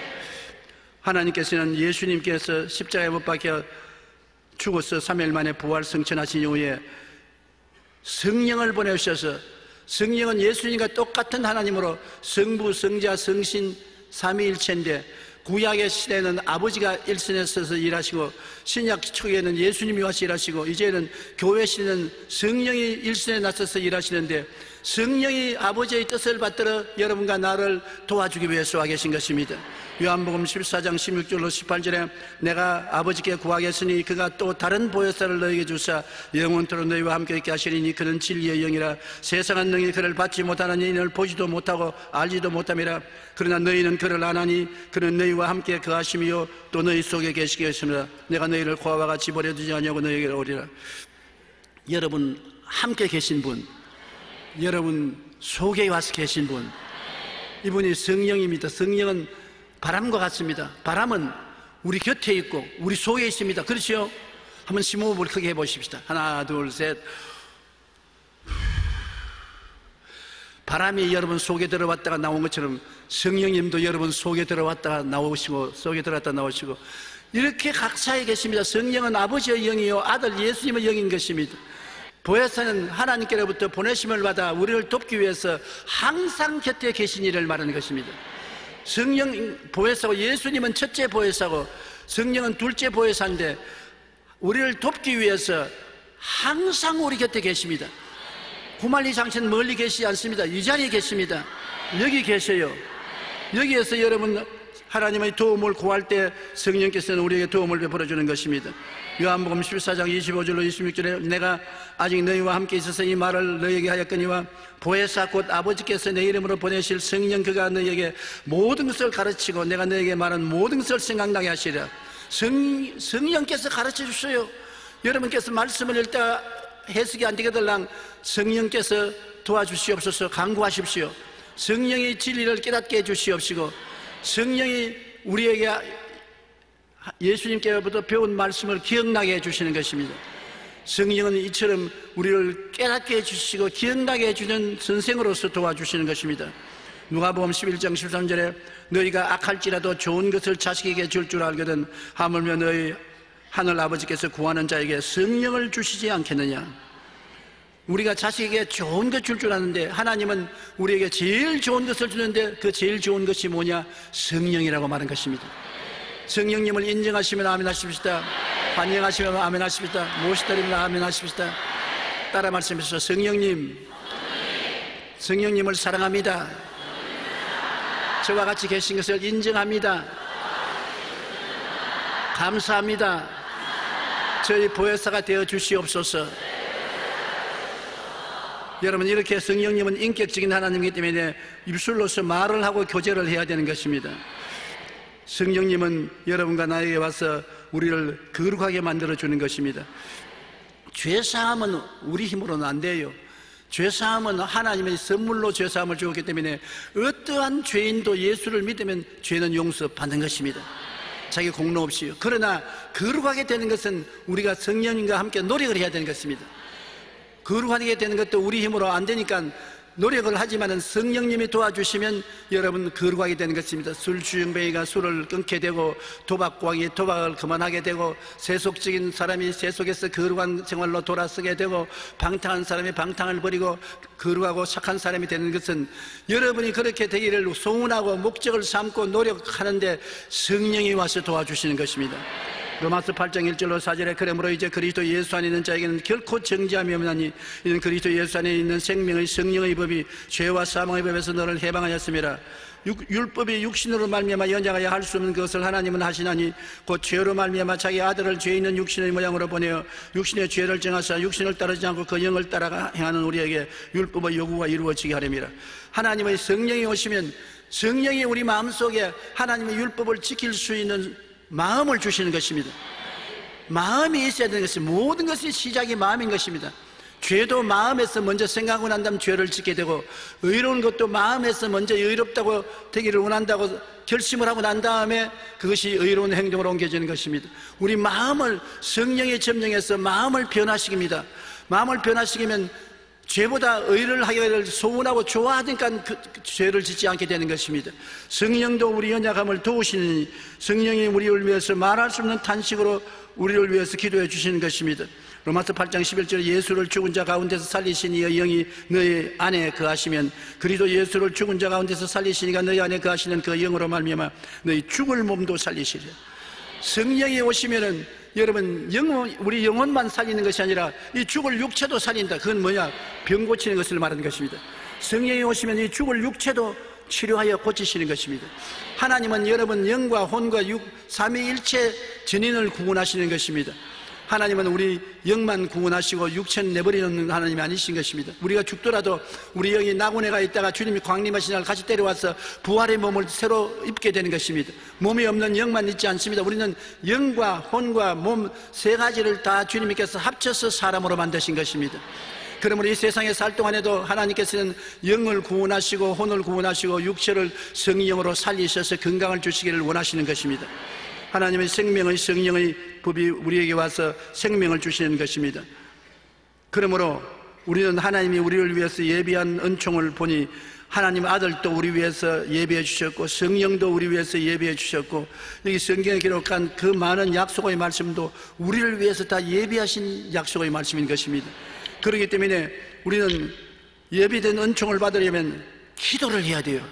하나님께서는 예수님께서 십자가에 못 박혀 죽어서 3일 만에 부활 승천하신 이후에 성령을 보내주셔서 성령은 예수님과 똑같은 하나님으로 성부, 성자, 성신 삼위일체인데 구약의 시대에는 아버지가 일선에 서서 일하시고 신약 초기에는 예수님이 와서 일하시고 이제는 교회 시대는 성령이 일선에 나서서 일하시는데 성령이 아버지의 뜻을 받들어 여러분과 나를 도와주기 위해서 와 계신 것입니다. 요한복음 14장 16절로 18절에 내가 아버지께 구하겠으니 그가 또 다른 보혜사를 너에게 주사 영원토록 너희와 함께 있게 하시리니 그는 진리의 영이라 세상은 너희 그를 받지 못하느니 이를 보지도 못하고 알지도 못함이라 그러나 너희는 그를 아나니 그는 너희와 함께 거하심이요 또 너희 속에 계시겠으므로 내가 너희를 고아와 같이 버려두지 아니하고 너희에게 오리라. 여러분 함께 계신 분, 여러분 속에 와서 계신 분, 이분이 성령입니다. 성령은 바람과 같습니다. 바람은 우리 곁에 있고 우리 속에 있습니다. 그렇죠? 한번 심호흡을 크게 해보십시다. 하나 둘 셋. 바람이 여러분 속에 들어왔다가 나온 것처럼 성령님도 여러분 속에 들어왔다가 나오시고 속에 들어왔다가 나오시고 이렇게 각사에 계십니다. 성령은 아버지의 영이요 아들 예수님의 영인 것입니다. 보혜사는 하나님께로부터 보내심을 받아 우리를 돕기 위해서 항상 곁에 계신 이를 말하는 것입니다. 성령 보혜사고 예수님은 첫째 보혜사고 성령은 둘째 보혜사인데 우리를 돕기 위해서 항상 우리 곁에 계십니다. 구만리 장신 멀리 계시지 않습니다. 이 자리에 계십니다. 여기 계셔요. 여기에서 여러분 하나님의 도움을 구할 때 성령께서는 우리에게 도움을 베풀어 주는 것입니다. 요한복음 14장 25절로 26절에 내가 아직 너희와 함께 있어서 이 말을 너희에게 하였거니와 보혜사 곧 아버지께서 내 이름으로 보내실 성령 그가 너희에게 모든 것을 가르치고 내가 너희에게 말한 모든 것을 생각나게 하시리라. 성령께서 가르쳐 주셔요. 여러분께서 말씀을 읽다가 해석이 안 되게들랑 성령께서 도와주시옵소서 간구하십시오. 성령이 진리를 깨닫게 해주시옵시고 성령이 우리에게 예수님께로부터 배운 말씀을 기억나게 해주시는 것입니다. 성령은 이처럼 우리를 깨닫게 해주시고 기억나게 해주는 선생으로서 도와주시는 것입니다. 누가복음 11장 13절에 너희가 악할지라도 좋은 것을 자식에게 줄 줄 알거든 하물며 너희 하늘 아버지께서 구하는 자에게 성령을 주시지 않겠느냐. 우리가 자식에게 좋은 것 줄 줄 아는데 하나님은 우리에게 제일 좋은 것을 주는데 그 제일 좋은 것이 뭐냐? 성령이라고 말한 것입니다. 성령님을 인정하시면 아멘 하십시다. 환영하시면 아멘 하십시다. 모시드리면 아멘 하십시다. 따라 말씀하시죠. 성령님을 사랑합니다. 저와 같이 계신 것을 인정합니다. 감사합니다. 저희 보혜사가 되어 주시옵소서. 여러분 이렇게 성령님은 인격적인 하나님이기 때문에 입술로서 말을 하고 교제를 해야 되는 것입니다. 성령님은 여러분과 나에게 와서 우리를 거룩하게 만들어주는 것입니다. 죄사함은 우리 힘으로는 안 돼요. 죄사함은 하나님의 선물로 죄사함을 주었기 때문에 어떠한 죄인도 예수를 믿으면 죄는 용서받는 것입니다. 자기 공로 없이요. 그러나 거룩하게 되는 것은 우리가 성령님과 함께 노력을 해야 되는 것입니다. 거룩하게 되는 것도 우리 힘으로 안 되니까 노력을 하지만은 성령님이 도와주시면 여러분 거룩하게 되는 것입니다. 술 주정뱅이가 술을 끊게 되고 도박광이 도박을 그만하게 되고 세속적인 사람이 세속에서 거룩한 생활로 돌아서게 되고 방탕한 사람이 방탕을 버리고 거룩하고 착한 사람이 되는 것은 여러분이 그렇게 되기를 소원하고 목적을 삼고 노력하는데 성령이 와서 도와주시는 것입니다. 로마서 8장 1절로 4절에 그러므로 이제 그리스도 예수 안에 있는 자에게는 결코 정죄함이 없나니 이는 그리스도 예수 안에 있는 생명의 성령의 법이 죄와 사망의 법에서 너를 해방하였음이라. 율법이 육신으로 말미암아 연장하여 할 수 없는 것을 하나님은 하시나니 곧 죄로 말미암아 자기 아들을 죄 있는 육신의 모양으로 보내어 육신의 죄를 정하사 육신을 따르지 않고 그 영을 따라 행하는 우리에게 율법의 요구가 이루어지게 하렵니다. 하나님의 성령이 오시면 성령이 우리 마음속에 하나님의 율법을 지킬 수 있는 마음을 주시는 것입니다. 마음이 있어야 되는 것이 모든 것의 시작이 마음인 것입니다. 죄도 마음에서 먼저 생각하고 난 다음 죄를 짓게 되고 의로운 것도 마음에서 먼저 의롭다고 되기를 원한다고 결심을 하고 난 다음에 그것이 의로운 행동으로 옮겨지는 것입니다. 우리 마음을 성령의 점령해서 마음을 변화시킵니다. 마음을 변화시키면 죄보다 의를 하기를 소원하고 좋아하니까 그 죄를 짓지 않게 되는 것입니다. 성령도 우리 연약함을 도우시니 성령이 우리를 위해서 말할 수 없는 탄식으로 우리를 위해서 기도해 주시는 것입니다. 로마서 8장 11절에 예수를 죽은 자 가운데서 살리신 이의 영이 너희 안에 거하시면 그리스도 예수를 죽은 자 가운데서 살리시니까 너희 안에 거하시는 그 영으로 말미암아 너희 죽을 몸도 살리시리라. 성령이 오시면은 여러분 우리 영혼만 살리는 것이 아니라 이 죽을 육체도 살린다. 그건 뭐냐? 병 고치는 것을 말하는 것입니다. 성령이 오시면 이 죽을 육체도 치료하여 고치시는 것입니다. 하나님은 여러분 영과 혼과 삼위일체 전인을 구원하시는 것입니다. 하나님은 우리 영만 구원하시고 육체는 내버리는 하나님이 아니신 것입니다. 우리가 죽더라도 우리 영이 낙원에 가 있다가 주님이 광림하신 날 같이 데려와서 부활의 몸을 새로 입게 되는 것입니다. 몸이 없는 영만 있지 않습니다. 우리는 영과 혼과 몸 세 가지를 다 주님께서 합쳐서 사람으로 만드신 것입니다. 그러므로 이 세상에 살 동안에도 하나님께서는 영을 구원하시고 혼을 구원하시고 육체를 성령으로 살리셔서 건강을 주시기를 원하시는 것입니다. 하나님의 생명의 성령의 법이 우리에게 와서 생명을 주시는 것입니다. 그러므로 우리는 하나님이 우리를 위해서 예비한 은총을 보니 하나님 아들도 우리 위해서 예비해 주셨고 성령도 우리 위해서 예비해 주셨고 여기 성경에 기록한 그 많은 약속의 말씀도 우리를 위해서 다 예비하신 약속의 말씀인 것입니다. 그렇기 때문에 우리는 예비된 은총을 받으려면 기도를 해야 돼요.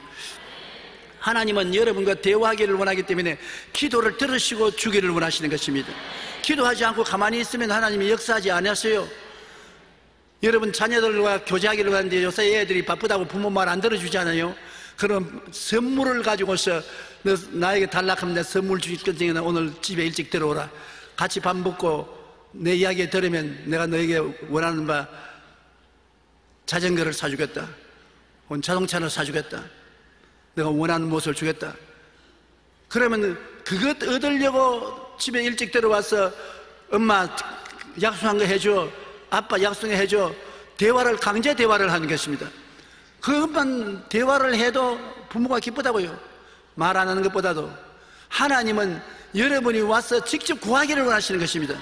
하나님은 여러분과 대화하기를 원하기 때문에 기도를 들으시고 주기를 원하시는 것입니다. 기도하지 않고 가만히 있으면 하나님이 역사하지 않았어요. 여러분 자녀들과 교제하기를 하는데 요새 애들이 바쁘다고 부모 말 안 들어주잖아요. 그럼 선물을 가지고서 너 나에게 달라하면 내가 선물 줄 거니까 오늘 집에 일찍 들어오라. 같이 밥 먹고 내 이야기 들으면 내가 너에게 원하는 바 자전거를 사주겠다. 자동차를 사주겠다. 내가 원하는 무엇을 주겠다. 그러면 그것 얻으려고 집에 일찍 들어와서 엄마 약속한 거 해줘, 아빠 약속해 해줘, 강제 대화를 하는 것입니다. 그것만 대화를 해도 부모가 기쁘다고요. 말 안 하는 것보다도. 하나님은 여러분이 와서 직접 구하기를 원하시는 것입니다.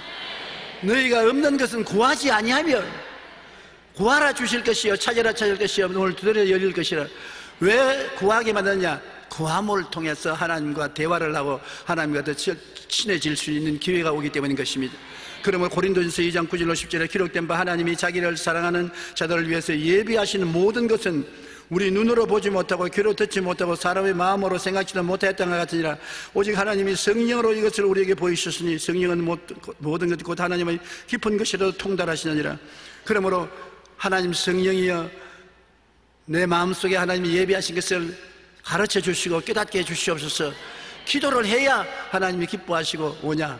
너희가 없는 것은 구하지 아니하면 구하라 주실 것이요 찾으라 찾을 것이요 오늘 두드려 열릴 것이라. 왜 구하게 만드냐? 구함을 통해서 하나님과 대화를 하고 하나님과 더 친해질 수 있는 기회가 오기 때문인 것입니다. 그러므로 고린도전서 2장 9절로 10절에 기록된 바 하나님이 자기를 사랑하는 자들을 위해서 예비하시는 모든 것은 우리 눈으로 보지 못하고 귀로 듣지 못하고 사람의 마음으로 생각지도 못했던 것 같으니라. 오직 하나님이 성령으로 이것을 우리에게 보이셨으니 성령은 모든 것 곧 하나님의 깊은 것이라도 통달하시느니라. 그러므로 하나님 성령이여 내 마음속에 하나님이 예비하신 것을 가르쳐 주시고 깨닫게 해주시옵소서. 기도를 해야 하나님이 기뻐하시고 오냐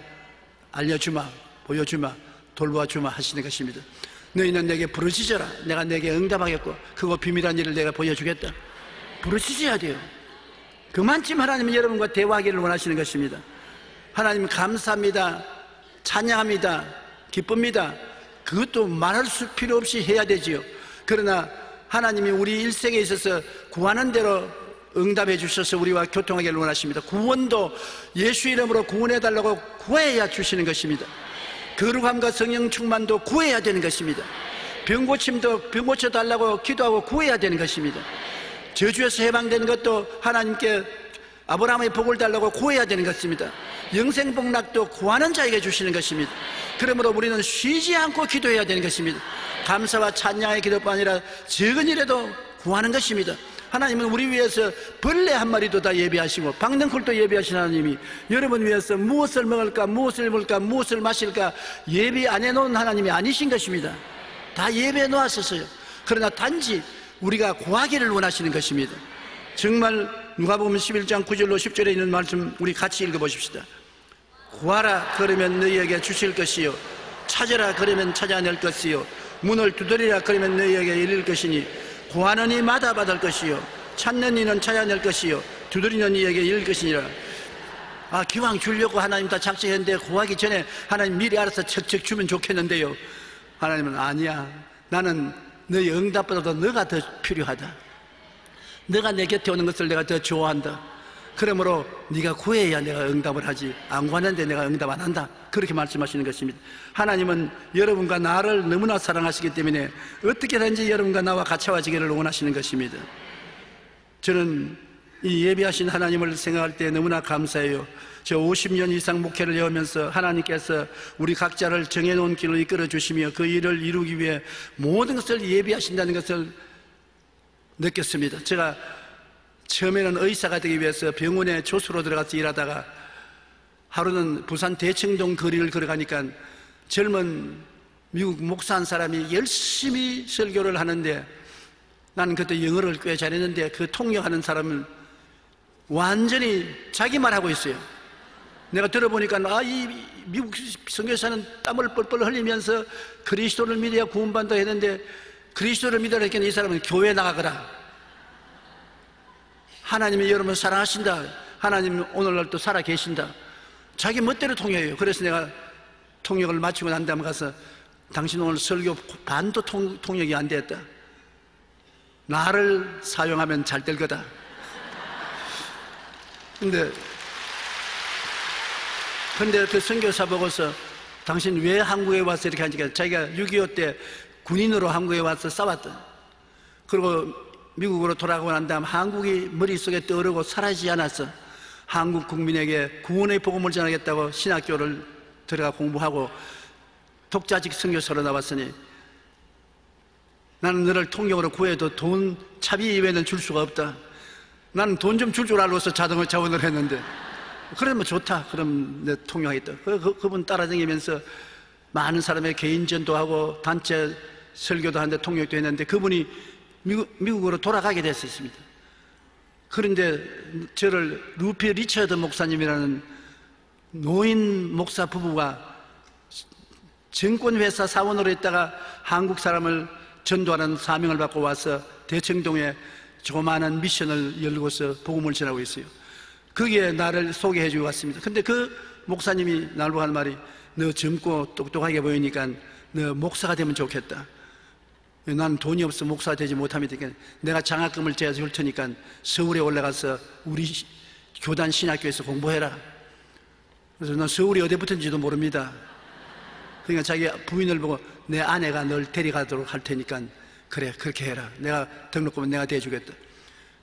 알려주마 보여주마 돌보아주마 하시는 것입니다. 너희는 내게 부르짖어라. 내가 내게 응답하겠고 그거 비밀한 일을 내가 보여주겠다. 부르짖어야 돼요. 그만큼 하나님은 여러분과 대화하기를 원하시는 것입니다. 하나님 감사합니다, 찬양합니다, 기쁩니다. 그것도 말할 수 필요 없이 해야 되지요. 그러나 하나님이 우리 일생에 있어서 구하는 대로 응답해 주셔서 우리와 교통하기를 원하십니다. 구원도 예수 이름으로 구원해달라고 구해야 주시는 것입니다. 거룩함과 성령 충만도 구해야 되는 것입니다. 병 고침도 병 고쳐달라고 기도하고 구해야 되는 것입니다. 저주에서 해방되는 것도 하나님께 아브라함의 복을 달라고 구해야 되는 것입니다. 영생복락도 구하는 자에게 주시는 것입니다. 그러므로 우리는 쉬지 않고 기도해야 되는 것입니다. 감사와 찬양의 기도뿐 아니라 적은 일에도 구하는 것입니다. 하나님은 우리 위해서 벌레 한 마리도 다 예비하시고 박능쿨도 예비하신 하나님이 여러분 위해서 무엇을 먹을까 무엇을 입을까 무엇을 마실까 예비 안 해놓은 하나님이 아니신 것입니다. 다 예비해 놓았었어요. 그러나 단지 우리가 구하기를 원하시는 것입니다. 정말 누가복음 11장 9절로 10절에 있는 말씀 우리 같이 읽어보십시다. 구하라 그러면 너희에게 주실 것이요 찾으라 그러면 찾아낼 것이요 문을 두드리라 그러면 너희에게 열릴 것이니 구하는 이마다 받을 것이요 찾는 이는 찾아낼 것이요 두드리는 이에게 열릴 것이니라. 기왕 주려고 하나님 다 작정했는데 구하기 전에 하나님 미리 알아서 척척 주면 좋겠는데요. 하나님은 아니야. 나는 너희 응답보다도 너가 더 필요하다. 너가 내 곁에 오는 것을 내가 더 좋아한다. 그러므로 네가 구해야 내가 응답을 하지 안 구하는데 내가 응답 안 한다. 그렇게 말씀하시는 것입니다. 하나님은 여러분과 나를 너무나 사랑하시기 때문에 어떻게든지 여러분과 나와 같이 와지기를 원하시는 것입니다. 저는 이 예비하신 하나님을 생각할 때 너무나 감사해요. 저 50년 이상 목회를 해오면서 하나님께서 우리 각자를 정해놓은 길로 이끌어 주시며 그 일을 이루기 위해 모든 것을 예비하신다는 것을 느꼈습니다. 제가 처음에는 의사가 되기 위해서 병원에 조수로 들어가서 일하다가 하루는 부산 대청동 거리를 걸어가니까 젊은 미국 목사 한 사람이 열심히 설교를 하는데, 나는 그때 영어를 꽤 잘했는데 그 통역하는 사람은 완전히 자기 말하고 있어요. 내가 들어보니까 이 미국 선교사는 땀을 뻘뻘 흘리면서 그리스도를 믿어야 구원받는다 했는데, 그리스도를 믿으라 했더니 이 사람은 교회 나가거라, 하나님이 여러분을 사랑하신다, 하나님 오늘날 또 살아 계신다, 자기 멋대로 통역해요. 그래서 내가 통역을 마치고 난 다음에 가서 당신 오늘 설교 반도 통역이 안 됐다, 나를 사용하면 잘 될 거다. 근데 그 선교사 보고서 당신 왜 한국에 와서 이렇게 하니까 자기가 6.25 때 군인으로 한국에 와서 싸웠다. 그리고 미국으로 돌아가고 난 다음 한국이 머릿속에 떠오르고 사라지지 않았어. 한국 국민에게 구원의 복음을 전하겠다고 신학교를 들어가 공부하고 독자직 선교사로 나왔으니 나는 너를 통역으로 구해도 돈 차비 이외에는 줄 수가 없다. 나는 돈 좀 줄 줄 알고서 자원을 했는데, 그러면 좋다, 그럼 내 통역하겠다. 그분 따라다니면서 많은 사람의 개인 전도하고 단체 설교도 하는데 통역도 했는데 그분이 미국으로 돌아가게 됐었습니다. 그런데 저를 루피 리처드 목사님이라는 노인 목사 부부가 증권회사 사원으로 있다가 한국 사람을 전도하는 사명을 받고 와서 대청동에 조그마한 미션을 열고서 복음을 전하고 있어요. 거기에 나를 소개해 주고 왔습니다. 근데 그 목사님이 나를 보고 한 말이, 너 젊고 똑똑하게 보이니까 너 목사가 되면 좋겠다. 난 돈이 없어 목사가 되지 못합니다. 내가 장학금을 제가 줄 테니까 서울에 올라가서 우리 교단 신학교에서 공부해라. 그래서 난 서울이 어디 붙은지도 모릅니다. 그러니까 자기 부인을 보고 내 아내가 널 데려가도록 할 테니까 그래, 그렇게 해라. 내가 등록금은 내가 대주겠다.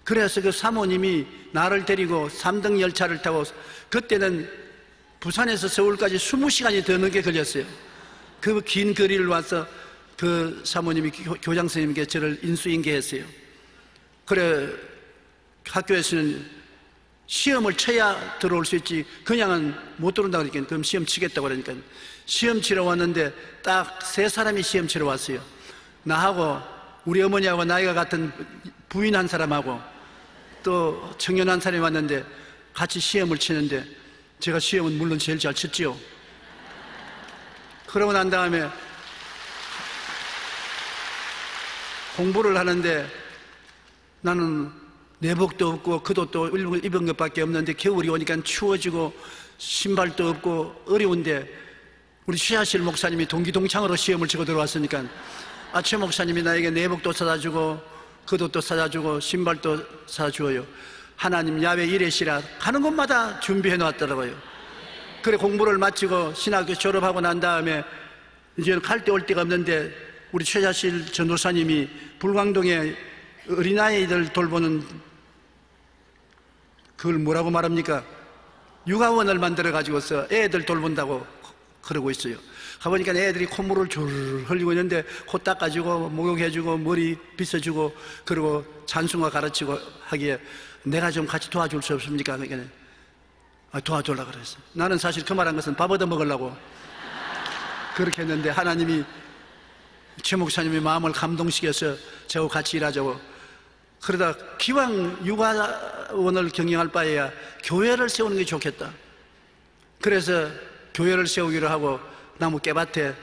그래서 그 사모님이 나를 데리고 3등 열차를 타고, 그때는 부산에서 서울까지 20시간이 더 넘게 걸렸어요. 그 긴 거리를 와서 그 사모님이 교장 선생님께 저를 인수인계했어요. 그래, 학교에서는 시험을 쳐야 들어올 수 있지 그냥은 못 들어온다고 그러니까 그럼 시험 치겠다고 그러니까 시험 치러 왔는데 딱 3사람이 시험 치러 왔어요. 나하고 우리 어머니하고 나이가 같은 부인 한 사람하고 또 청년 한 사람이 왔는데 같이 시험을 치는데, 제가 시험은 물론 제일 잘 쳤지요. 그러고 난 다음에 공부를 하는데 나는 내복도 없고 겉옷도 입은 것밖에 없는데 겨울이 오니까 추워지고 신발도 없고 어려운데 우리 최하실 목사님이 동기동창으로 시험을 치고 들어왔으니까 최 목사님이 나에게 내복도 사다 주고 겉옷도 사다 주고 신발도 사다 주어요. 하나님 야외 일회시라 가는 곳마다 준비해 놨더라고요. 그래 공부를 마치고 신학교 졸업하고 난 다음에 이제 갈 데 올 데가 없는데 우리 최하실 전도사님이 불광동에 어린아이들 돌보는 그걸 뭐라고 말합니까? 육아원을 만들어 가지고서 애들 돌본다고 그러고 있어요. 가보니까 애들이 콧물을 줄 흘리고 있는데 코 닦아주고 목욕해주고 머리 빗어주고 그리고 찬송가 가르치고 하기에 내가 좀 같이 도와줄 수 없습니까? 그러니까 도와주려고 그랬어요. 나는 사실 그 말한 것은 밥 얻어 먹으려고 그렇게 했는데 하나님이 최 목사님의 마음을 감동시켜서 저하고 같이 일하자고 그러다 기왕 육아원을 경영할 바에야 교회를 세우는 게 좋겠다. 그래서 교회를 세우기로 하고 나무 깨밭에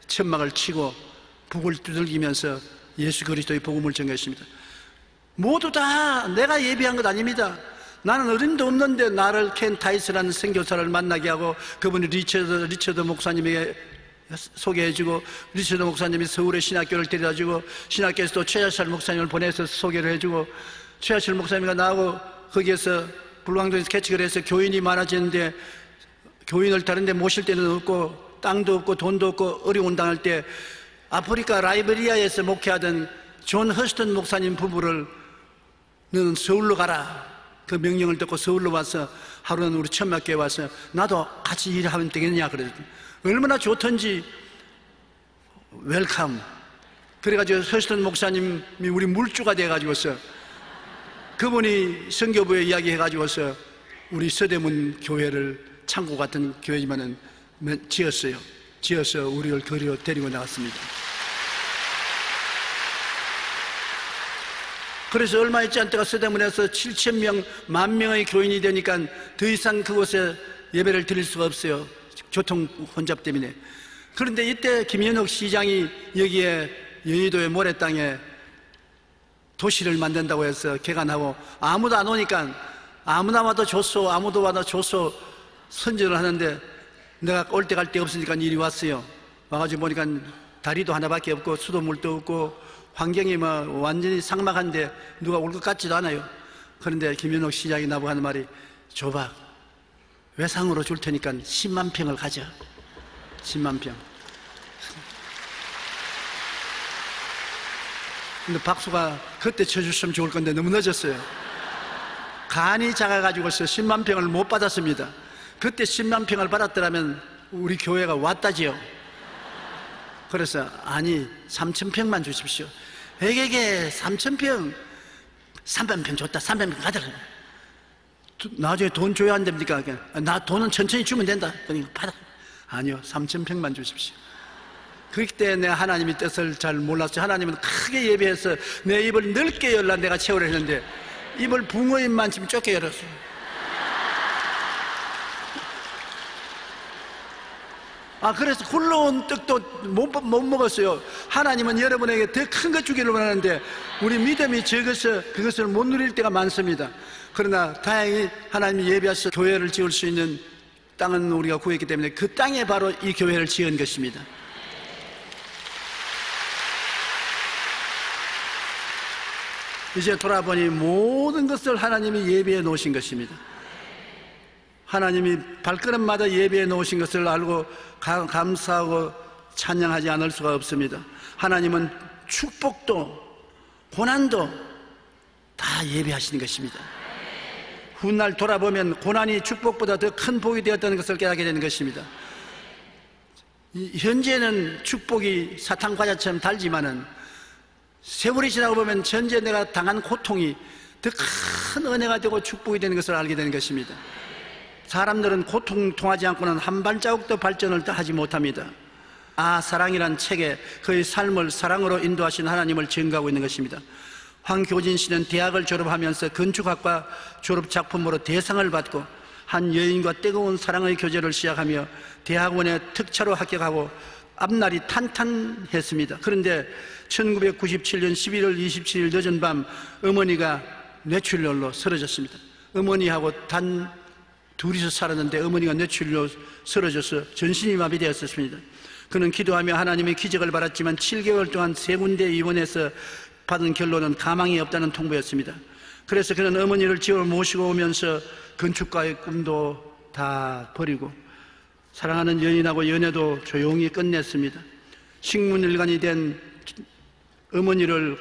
천막을 치고 북을 두들기면서 예수 그리스도의 복음을 전했습니다. 모두 다 내가 예비한 것 아닙니다. 나는 어림도 없는데 나를 켄 타이스라는 선교사를 만나게 하고 그분이 리처드 목사님에게 소개해주고 리처드 목사님이 서울의 신학교를 데려다주고 신학교에서 또 최하실 목사님을 보내서 소개를 해주고 최하실 목사님과 나하고 거기에서 불광동에서 개척을 해서 교인이 많아지는데 교인을 다른 데 모실 데는 없고 땅도 없고 돈도 없고 어려운 당할 때 아프리카 라이베리아에서 목회하던 존 허스턴 목사님 부부를 너는 서울로 가라 그 명령을 듣고 서울로 와서 하루는 우리 천막교회 와서 나도 같이 일하면 되겠냐 그랬더니 얼마나 좋던지 웰컴. 그래가지고 서시던 목사님이 우리 물주가 돼가지고서 그분이 선교부에 이야기해가지고서 우리 서대문 교회를 창고 같은 교회지만은 지어서 우리를 거리로 데리고 나갔습니다. 그래서 얼마 있지 않다가 서대문에서 7,000명, 10,000명의 교인이 되니까 더 이상 그곳에 예배를 드릴 수가 없어요. 교통 혼잡 때문에. 그런데 이때 김현옥 시장이 여기에 여의도의 모래땅에 도시를 만든다고 해서 개관하고 아무도 안 오니까 아무나 와도 좋소, 아무도 와도 좋소 선전을 하는데 내가 올 때 갈 데 없으니까 이리 왔어요. 와가지고 보니까 다리도 하나밖에 없고 수도물도 없고 환경이 뭐 완전히 삭막한데 누가 올 것 같지도 않아요. 그런데 김현옥 시장이 나보고 하는 말이 줘봐, 외상으로 줄 테니까 10만 평을 가져. 10만 평. 근데 박수가 그때 쳐주시면 좋을 건데 너무 늦었어요. 간이 작아가지고서 10만 평을 못 받았습니다. 그때 10만 평을 받았더라면 우리 교회가 왔다지요. 그래서 아니 3,000평만 주십시오. 에게게 3,000평 300평 줬다. 300평 가더라. 나중에 돈 줘야 안 됩니까? 나 돈은 천천히 주면 된다. 그러니까 받아. 아니요, 3,000평만 주십시오. 그때 내가 하나님의 뜻을 잘 몰랐어요. 하나님은 크게 예배해서 내 입을 넓게 열라 내가 채우려 했는데 입을 붕어 입만 지금 좁게 열었어요. 그래서 굴러온 떡도 못 먹었어요. 하나님은 여러분에게 더 큰 것 주기를 원하는데 우리 믿음이 적어서 그것을 못 누릴 때가 많습니다. 그러나 다행히 하나님이 예비하셔서 교회를 지을 수 있는 땅은 우리가 구했기 때문에 그 땅에 바로 이 교회를 지은 것입니다. 이제 돌아보니 모든 것을 하나님이 예비해 놓으신 것입니다. 하나님이 발걸음마다 예비해 놓으신 것을 알고 감사하고 찬양하지 않을 수가 없습니다. 하나님은 축복도 고난도 다 예비하시는 것입니다. 훗날 돌아보면 고난이 축복보다 더 큰 복이 되었다는 것을 깨닫게 되는 것입니다. 현재는 축복이 사탕과자처럼 달지만은 세월이 지나고 보면 전제 내가 당한 고통이 더 큰 은혜가 되고 축복이 되는 것을 알게 되는 것입니다. 사람들은 고통 통하지 않고는 한 발자국도 발전을 하지 못합니다. 사랑이란 책에 그의 삶을 사랑으로 인도하신 하나님을 증거하고 있는 것입니다. 황교진 씨는 대학을 졸업하면서 건축학과 졸업작품으로 대상을 받고 한 여인과 뜨거운 사랑의 교제를 시작하며 대학원에 특차로 합격하고 앞날이 탄탄했습니다. 그런데 1997년 11월 27일 늦은 밤 어머니가 뇌출혈로 쓰러졌습니다. 어머니하고 단 둘이서 살았는데 어머니가 뇌출혈로 쓰러져서 전신이 마비되었습니다. 그는 기도하며 하나님의 기적을 바랐지만 7개월 동안 3군데 입원해서 받은 결론은 가망이 없다는 통보였습니다. 그래서 그는 어머니를 집으로 모시고 오면서 건축가의 꿈도 다 버리고 사랑하는 연인하고 연애도 조용히 끝냈습니다. 식문일간이 된 어머니를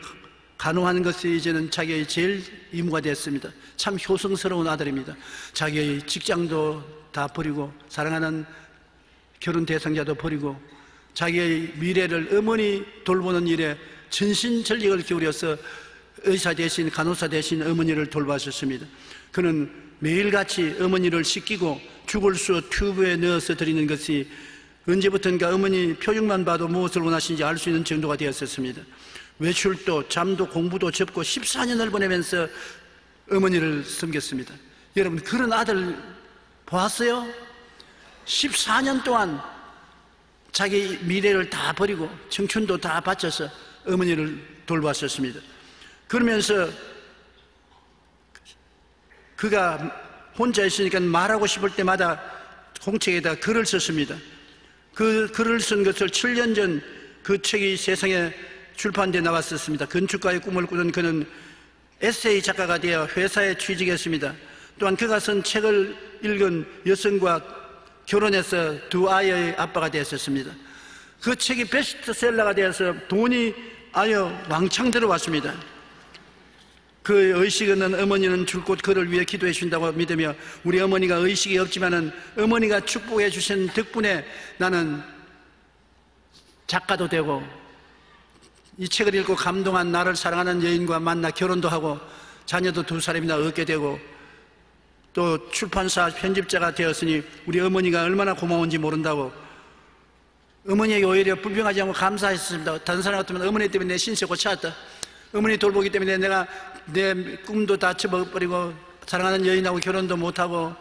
간호하는 것이 이제는 자기의 제일 의무가 됐습니다. 참 효성스러운 아들입니다. 자기의 직장도 다 버리고 사랑하는 결혼 대상자도 버리고 자기의 미래를 어머니 돌보는 일에 전신전력을 기울여서 의사 대신 간호사 대신 어머니를 돌봐주셨습니다. 그는 매일같이 어머니를 씻기고 죽을 수 튜브에 넣어서 드리는 것이 언제부턴가 어머니 표정만 봐도 무엇을 원하시는지 알 수 있는 정도가 되었었습니다. 외출도 잠도 공부도 접고 14년을 보내면서 어머니를 섬겼습니다. 여러분 그런 아들 보았어요? 14년 동안 자기 미래를 다 버리고 청춘도 다 바쳐서 어머니를 돌봤었습니다. 그러면서 그가 혼자 있으니까 말하고 싶을 때마다 공책에다 글을 썼습니다. 그 글을 쓴 것을 7년 전 그 책이 세상에 출판돼 나왔었습니다. 건축가의 꿈을 꾸는 그는 에세이 작가가 되어 회사에 취직했습니다. 또한 그가 쓴 책을 읽은 여성과 결혼해서 2 아이의 아빠가 되었습니다. 그 책이 베스트셀러가 되어서 돈이 왕창 들어왔습니다. 그 의식 없는 어머니는 줄곧 그를 위해 기도해 주신다고 믿으며, 우리 어머니가 의식이 없지만은 어머니가 축복해 주신 덕분에 나는 작가도 되고, 이 책을 읽고 감동한 나를 사랑하는 여인과 만나 결혼도 하고 자녀도 2사람이나 얻게 되고 또 출판사 편집자가 되었으니 우리 어머니가 얼마나 고마운지 모른다고 어머니에게 오히려 불평하지 않고 감사했습니다. 다른 사람 같으면 어머니 때문에 내 신세 고쳐왔다, 어머니 돌보기 때문에 내가 내 꿈도 다 쳐버리고 사랑하는 여인하고 결혼도 못하고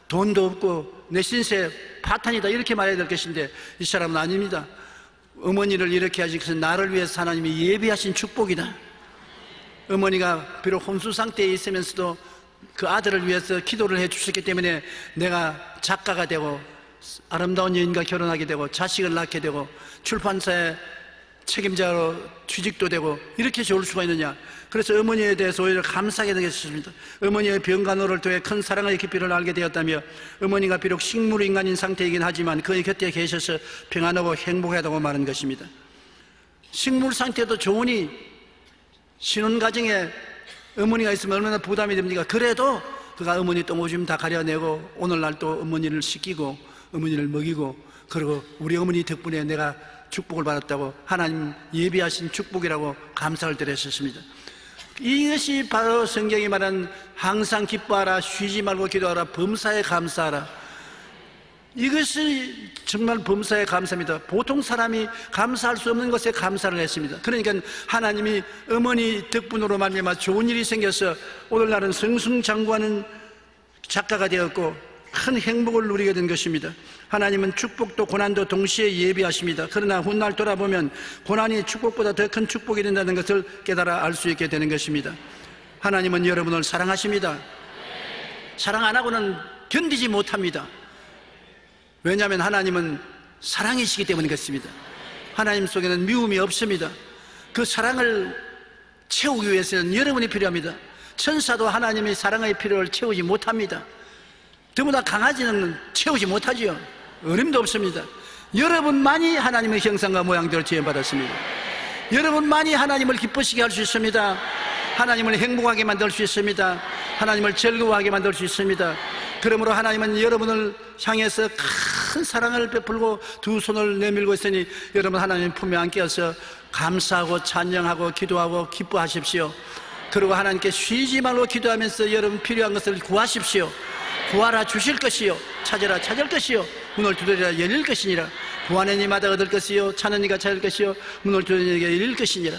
돈도 없고 내 신세 파탄이다, 이렇게 말해야 될 것인데 이 사람은 아닙니다. 어머니를 이렇게 하시, 그래서 나를 위해서 하나님이 예비하신 축복이다. 어머니가 비록 혼수 상태에 있으면서도 그 아들을 위해서 기도를 해 주셨기 때문에 내가 작가가 되고 아름다운 여인과 결혼하게 되고 자식을 낳게 되고 출판사의 책임자로 취직도 되고 이렇게 좋을 수가 있느냐. 그래서 어머니에 대해서 오히려 감사하게 되겠습니다. 어머니의 병간호를 통해 큰 사랑의 깊이를 알게 되었다며, 어머니가 비록 식물인간인 상태이긴 하지만 그의 곁에 계셔서 평안하고 행복하다고 말한 것입니다. 식물 상태도 좋으니 신혼가정에 어머니가 있으면 얼마나 부담이 됩니까? 그래도 그가 어머니 똥오줌 다 가려내고 오늘날 또 어머니를 씻기고 어머니를 먹이고, 그리고 우리 어머니 덕분에 내가 축복을 받았다고 하나님 예비하신 축복이라고 감사를 드렸었습니다. 이것이 바로 성경이 말하는 항상 기뻐하라, 쉬지 말고 기도하라, 범사에 감사하라. 이것이 정말 범사에 감사입니다. 보통 사람이 감사할 수 없는 것에 감사를 했습니다. 그러니까 하나님이 어머니 덕분으로 말미암아 좋은 일이 생겨서 오늘날은 승승장구하는 작가가 되었고 큰 행복을 누리게 된 것입니다. 하나님은 축복도 고난도 동시에 예비하십니다. 그러나 훗날 돌아보면 고난이 축복보다 더 큰 축복이 된다는 것을 깨달아 알 수 있게 되는 것입니다. 하나님은 여러분을 사랑하십니다. 사랑 안 하고는 견디지 못합니다. 왜냐하면 하나님은 사랑이시기 때문인 것입니다. 하나님 속에는 미움이 없습니다. 그 사랑을 채우기 위해서는 여러분이 필요합니다. 천사도 하나님의 사랑의 필요를 채우지 못합니다. 더구나 강아지는 채우지 못하지요. 어림도 없습니다. 여러분만이 하나님의 형상과 모양대로 지음받았습니다. 여러분만이 하나님을 기쁘시게 할 수 있습니다. 하나님을 행복하게 만들 수 있습니다. 하나님을 즐거워하게 만들 수 있습니다. 그러므로 하나님은 여러분을 향해서 큰 사랑을 베풀고 두 손을 내밀고 있으니 여러분 하나님 품에 안겨서 감사하고 찬양하고 기도하고 기뻐하십시오. 그리고 하나님께 쉬지 말고 기도하면서 여러분 필요한 것을 구하십시오. 구하라 주실 것이요, 찾으라 찾을 것이요, 문을 두드리라 열릴 것이니라. 구하는 이마다 얻을 것이요, 찾는 이가 찾을 것이요, 문을 두드리는 이가 열릴 것이니라.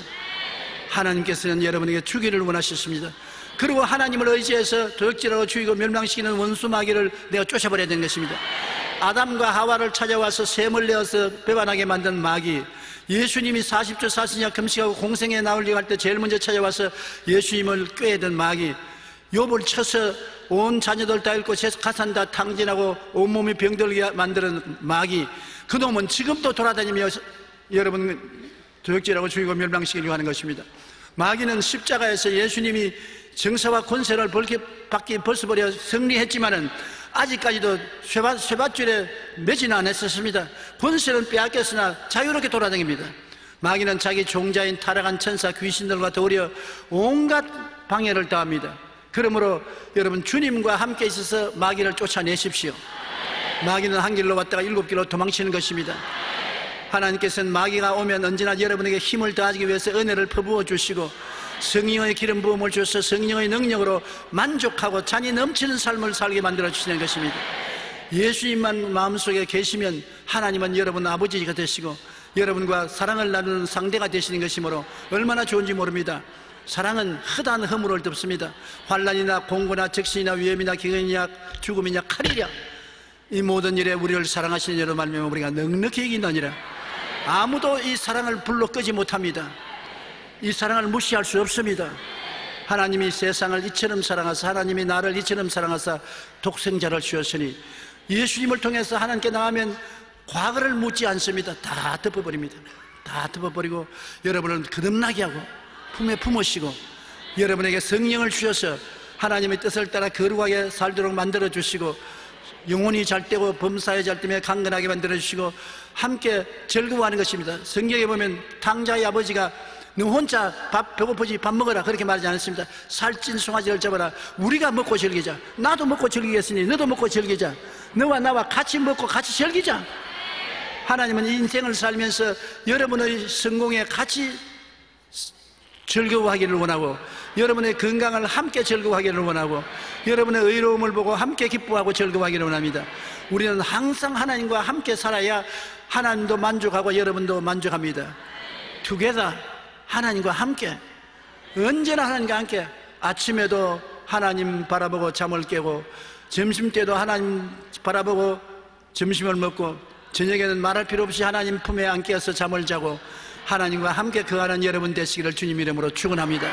하나님께서는 여러분에게 주기를 원하셨습니다. 그리고 하나님을 의지해서 도적질하고 죽이고 멸망시키는 원수 마귀를 내가 쫓아버려야 되는 것입니다. 아담과 하와를 찾아와서 샘을 내어서 배반하게 만든 마귀, 예수님이 40주 40년 금식하고 공생에 나오려고 할 때 제일 먼저 찾아와서 예수님을 꾀던 마귀, 욥을 쳐서 온 자녀들 다 잃고 가산 다 탕진하고 온몸이 병들게 만드는 마귀, 그놈은 지금도 돌아다니며 여러분 도적질하고 죽이고 멸망시키려고 하는 것입니다. 마귀는 십자가에서 예수님이 정사와 권세를 벗어버려 승리했지만은 아직까지도 쇠밧줄에 매진 안 했었습니다. 권세는 빼앗겼으나 자유롭게 돌아다닙니다. 마귀는 자기 종자인 타락한 천사 귀신들과 더불어 온갖 방해를 더합니다. 그러므로 여러분 주님과 함께 있어서 마귀를 쫓아내십시오. 마귀는 한 길로 왔다가 7길로 도망치는 것입니다. 하나님께서는 마귀가 오면 언제나 여러분에게 힘을 더하기 위해서 은혜를 퍼부어 주시고 성령의 기름 부음을 주셔서 성령의 능력으로 만족하고 잔이 넘치는 삶을 살게 만들어 주시는 것입니다. 예수님만 마음속에 계시면 하나님은 여러분 아버지가 되시고 여러분과 사랑을 나누는 상대가 되시는 것이므로 얼마나 좋은지 모릅니다. 사랑은 헛한 허물을 덮습니다. 환난이나 공고나 적신이나 위험이나 기근이나 죽음이냐 칼이랴, 이 모든 일에 우리를 사랑하시는 여러 말미암아 우리가 넉넉히 이기느니라. 아무도 이 사랑을 불러 끄지 못합니다. 이 사랑을 무시할 수 없습니다. 하나님이 세상을 이처럼 사랑하사, 하나님이 나를 이처럼 사랑하사 독생자를 주었으니 예수님을 통해서 하나님께 나가면 과거를 묻지 않습니다. 다 덮어버립니다. 다 덮어버리고 여러분을 거듭나게 하고 품에 품으시고 여러분에게 성령을 주셔서 하나님의 뜻을 따라 거룩하게 살도록 만들어 주시고 영혼이 잘되고 범사에 잘되며 강건하게 만들어 주시고 함께 즐거워하는 것입니다. 성경에 보면 탕자의 아버지가 너 혼자 배고프지 밥 먹어라 그렇게 말하지 않았습니다. 살찐 송아지를 잡아라. 우리가 먹고 즐기자. 나도 먹고 즐기겠으니 너도 먹고 즐기자. 너와 나와 같이 먹고 같이 즐기자. 하나님은 인생을 살면서 여러분의 성공에 같이 즐거워하기를 원하고, 여러분의 건강을 함께 즐거워하기를 원하고, 여러분의 의로움을 보고 함께 기뻐하고 즐거워하기를 원합니다. 우리는 항상 하나님과 함께 살아야 하나님도 만족하고 여러분도 만족합니다. 투게더, 하나님과 함께, 언제나 하나님과 함께. 아침에도 하나님 바라보고 잠을 깨고, 점심때도 하나님 바라보고 점심을 먹고, 저녁에는 말할 필요 없이 하나님 품에 안겨서 잠을 자고 하나님과 함께 거하는 여러분 되시기를 주님 이름으로 축원합니다.